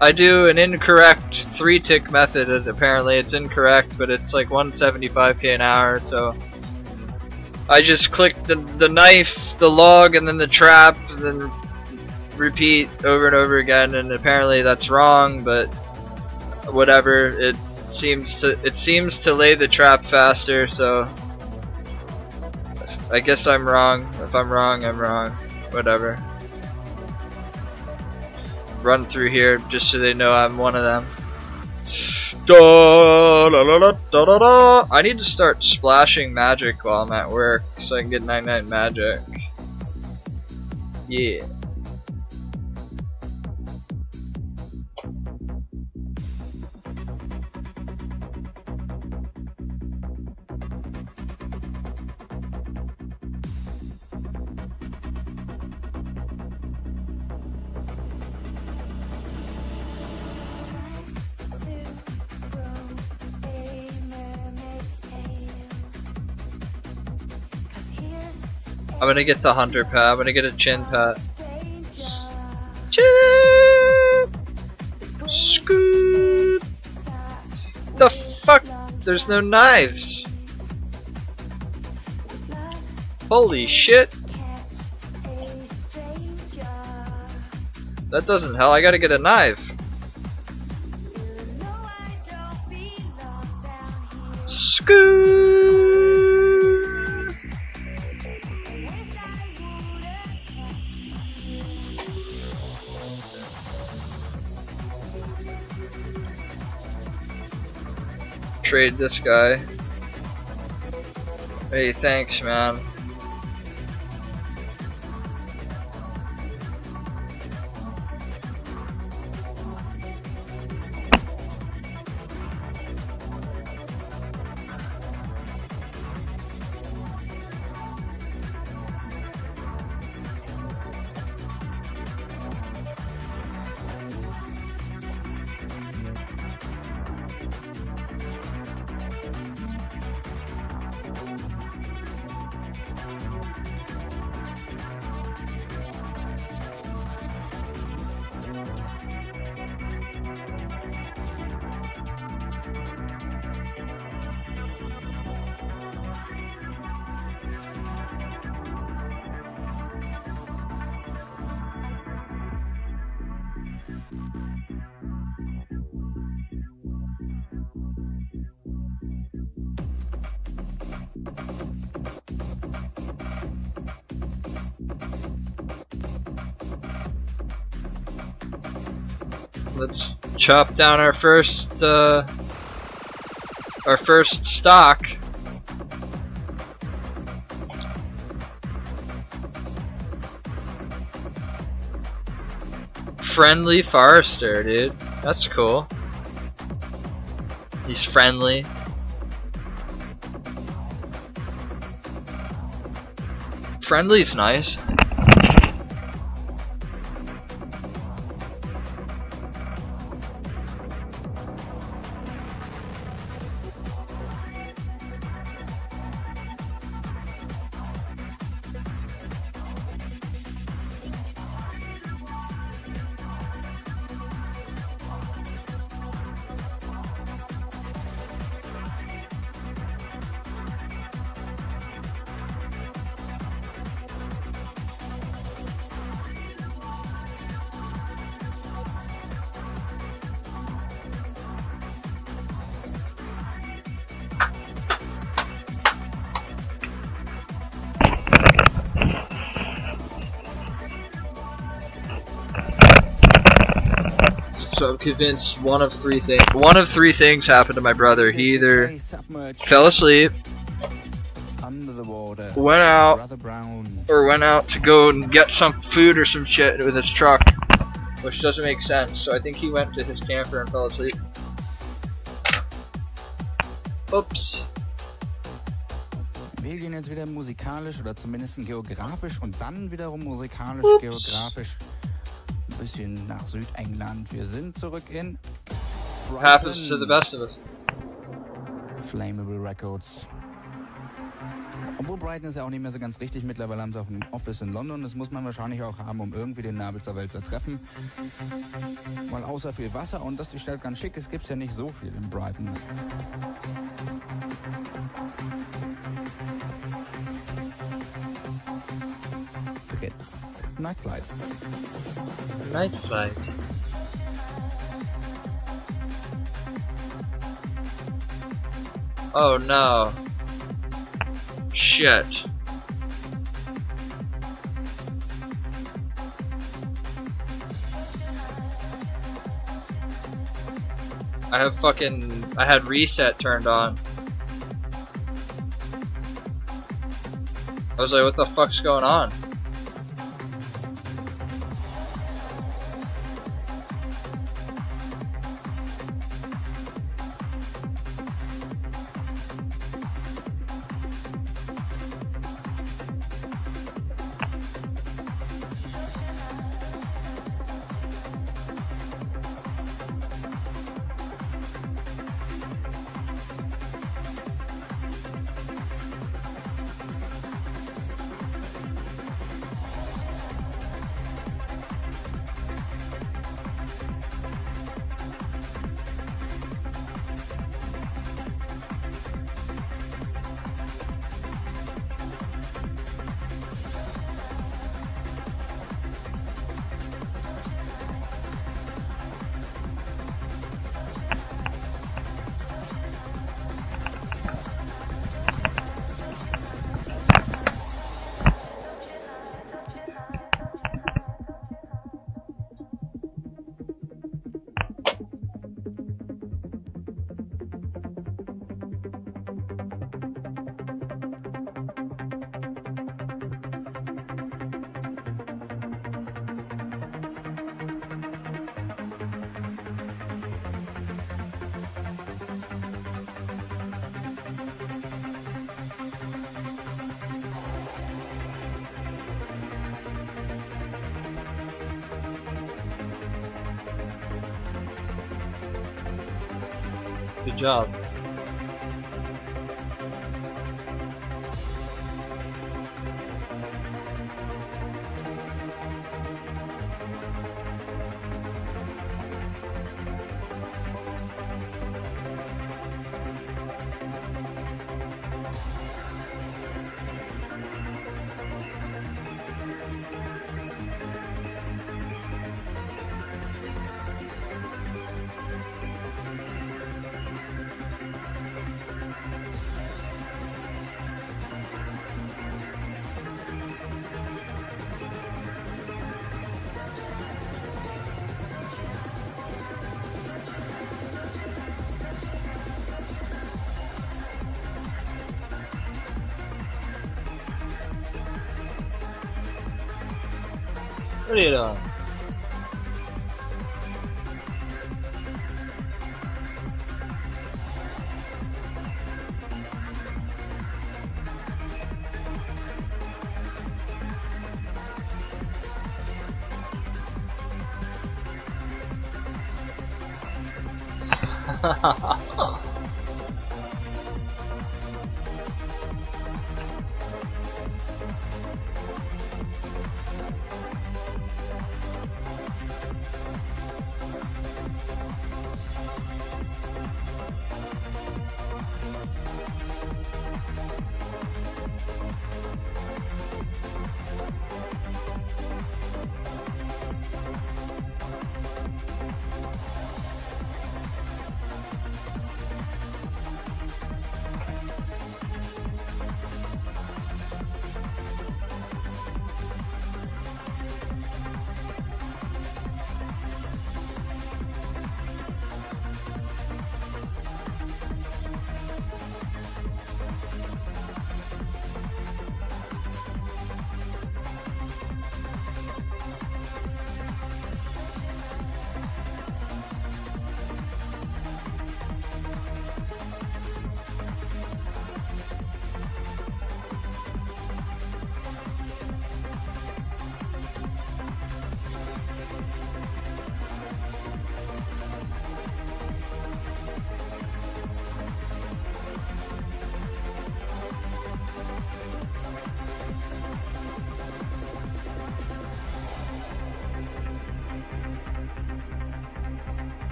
I do an incorrect 3-tick method, and apparently it's incorrect, but it's like 175k an hour, so I just click the knife, the log, and then the trap, and then repeat over and over again, and apparently that's wrong, but whatever, it seems to lay the trap faster, so I guess I'm wrong. If I'm wrong, I'm wrong. Whatever. Run through here just so they know I'm one of them. Da, da, da, da, da, da. I need to start splashing magic while I'm at work so I can get 99 magic. Yeah. I'm gonna get the hunter pad. I'm gonna get a chin pad. Chin! Scoot! The fuck? There's no knives. Holy shit. That doesn't help. I gotta get a knife. Scoot! Trade this guy. Hey, thanks, man. Let's chop down our first stock. Friendly Forester, dude. That's cool. He's friendly. Friendly's nice. So I'm convinced one of three things happened to my brother. He either fell asleep, Under the water. went out, Brother Brown. or went out to go and get some food or some shit with his truck, which doesn't make sense. So I think he went to his camper and fell asleep. Oops. Wir gehen jetzt wieder musikalisch oder zumindest geografisch und dann wiederum musikalisch, geografisch ein bisschen nach Südengland. Wir sind zurück in Happens to the best of us. Flammable Records. Obwohl Brighton ist ja auch nicht mehr so ganz richtig. Mittlerweile haben sie auch ein Office in London. Das muss man wahrscheinlich auch haben, um irgendwie den Nabelzerwälzer treffen. Weil außer viel Wasser und dass die Stadt ganz schick ist, gibt es ja nicht so viel in Brighton. Fritz. Night Flight. Night flight. Oh no. Shit. I had reset turned on. I was like, what the fuck's going on? Good job. What are you doing?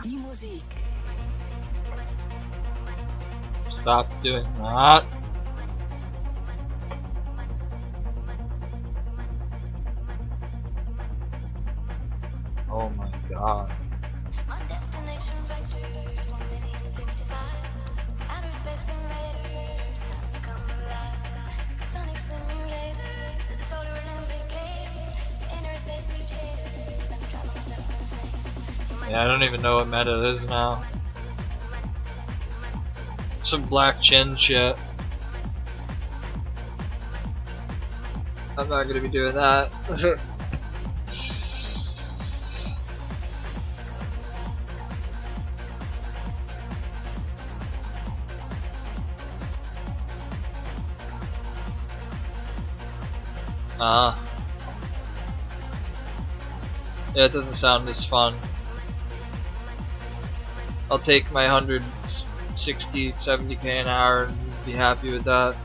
Die Musik. Stop doing that. Oh my god. My destination vectors 1,055,000. Outer space invaders time to come alive. Sonic simulators, solar Olympic games, inner space mutators. I'm traveling insane. Yeah, I don't even know what meta is now. Some black chin shit. I'm not gonna be doing that. Yeah, it doesn't sound as fun. I'll take my 160, 70k an hour and be happy with that.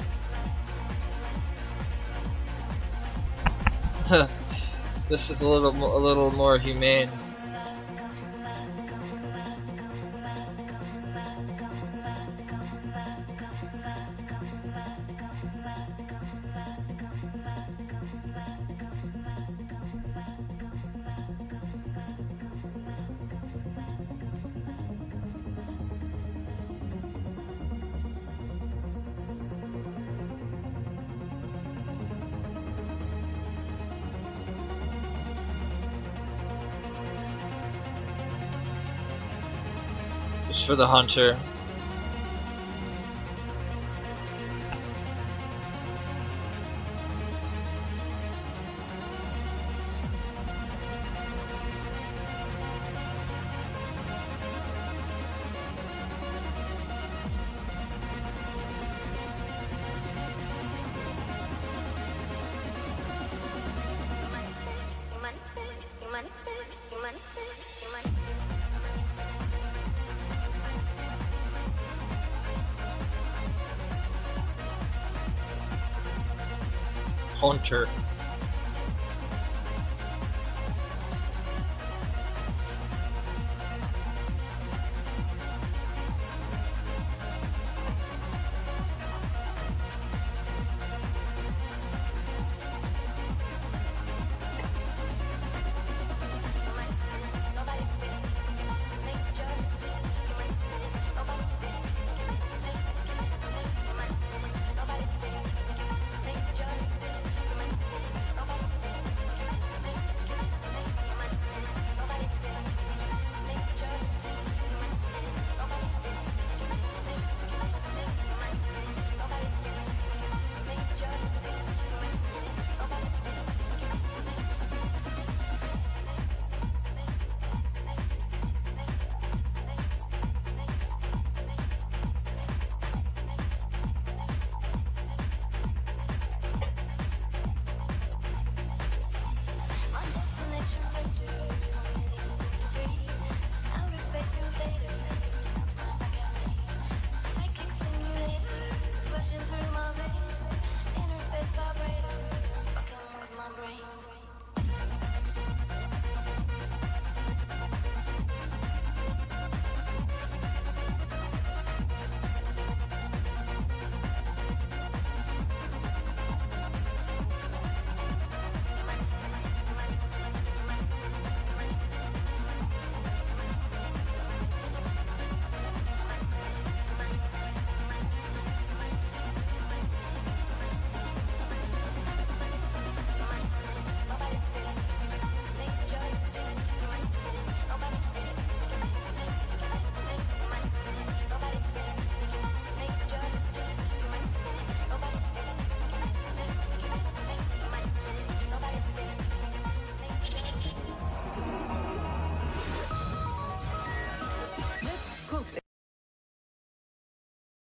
This is a little more humane. Just for the hunter. Hunter.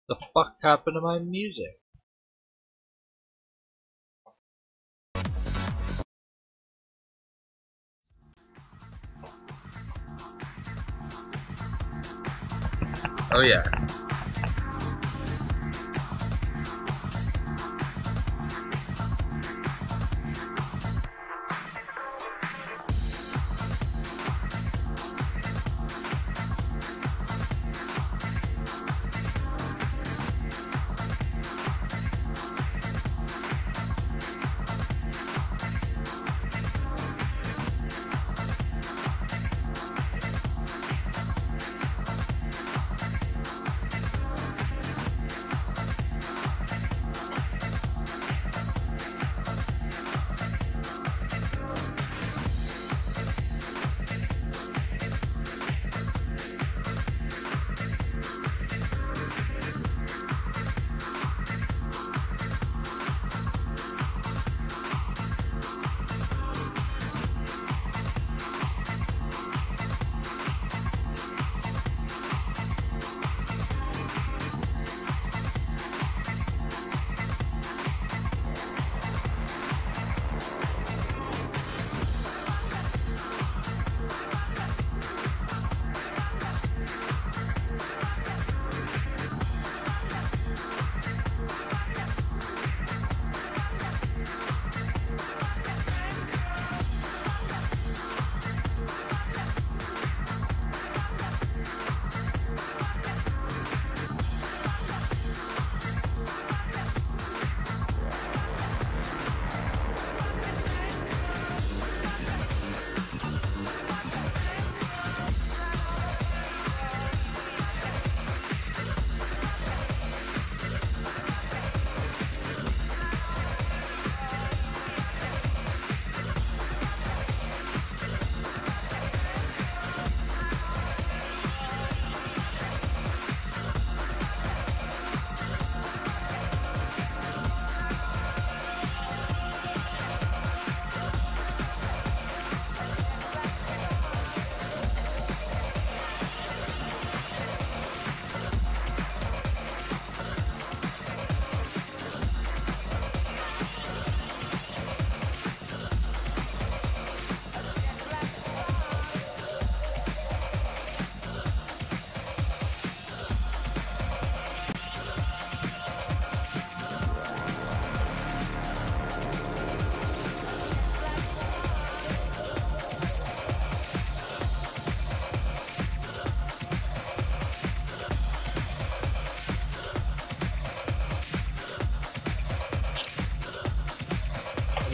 The fuck happened to my music? Oh yeah.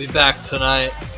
be back tonight.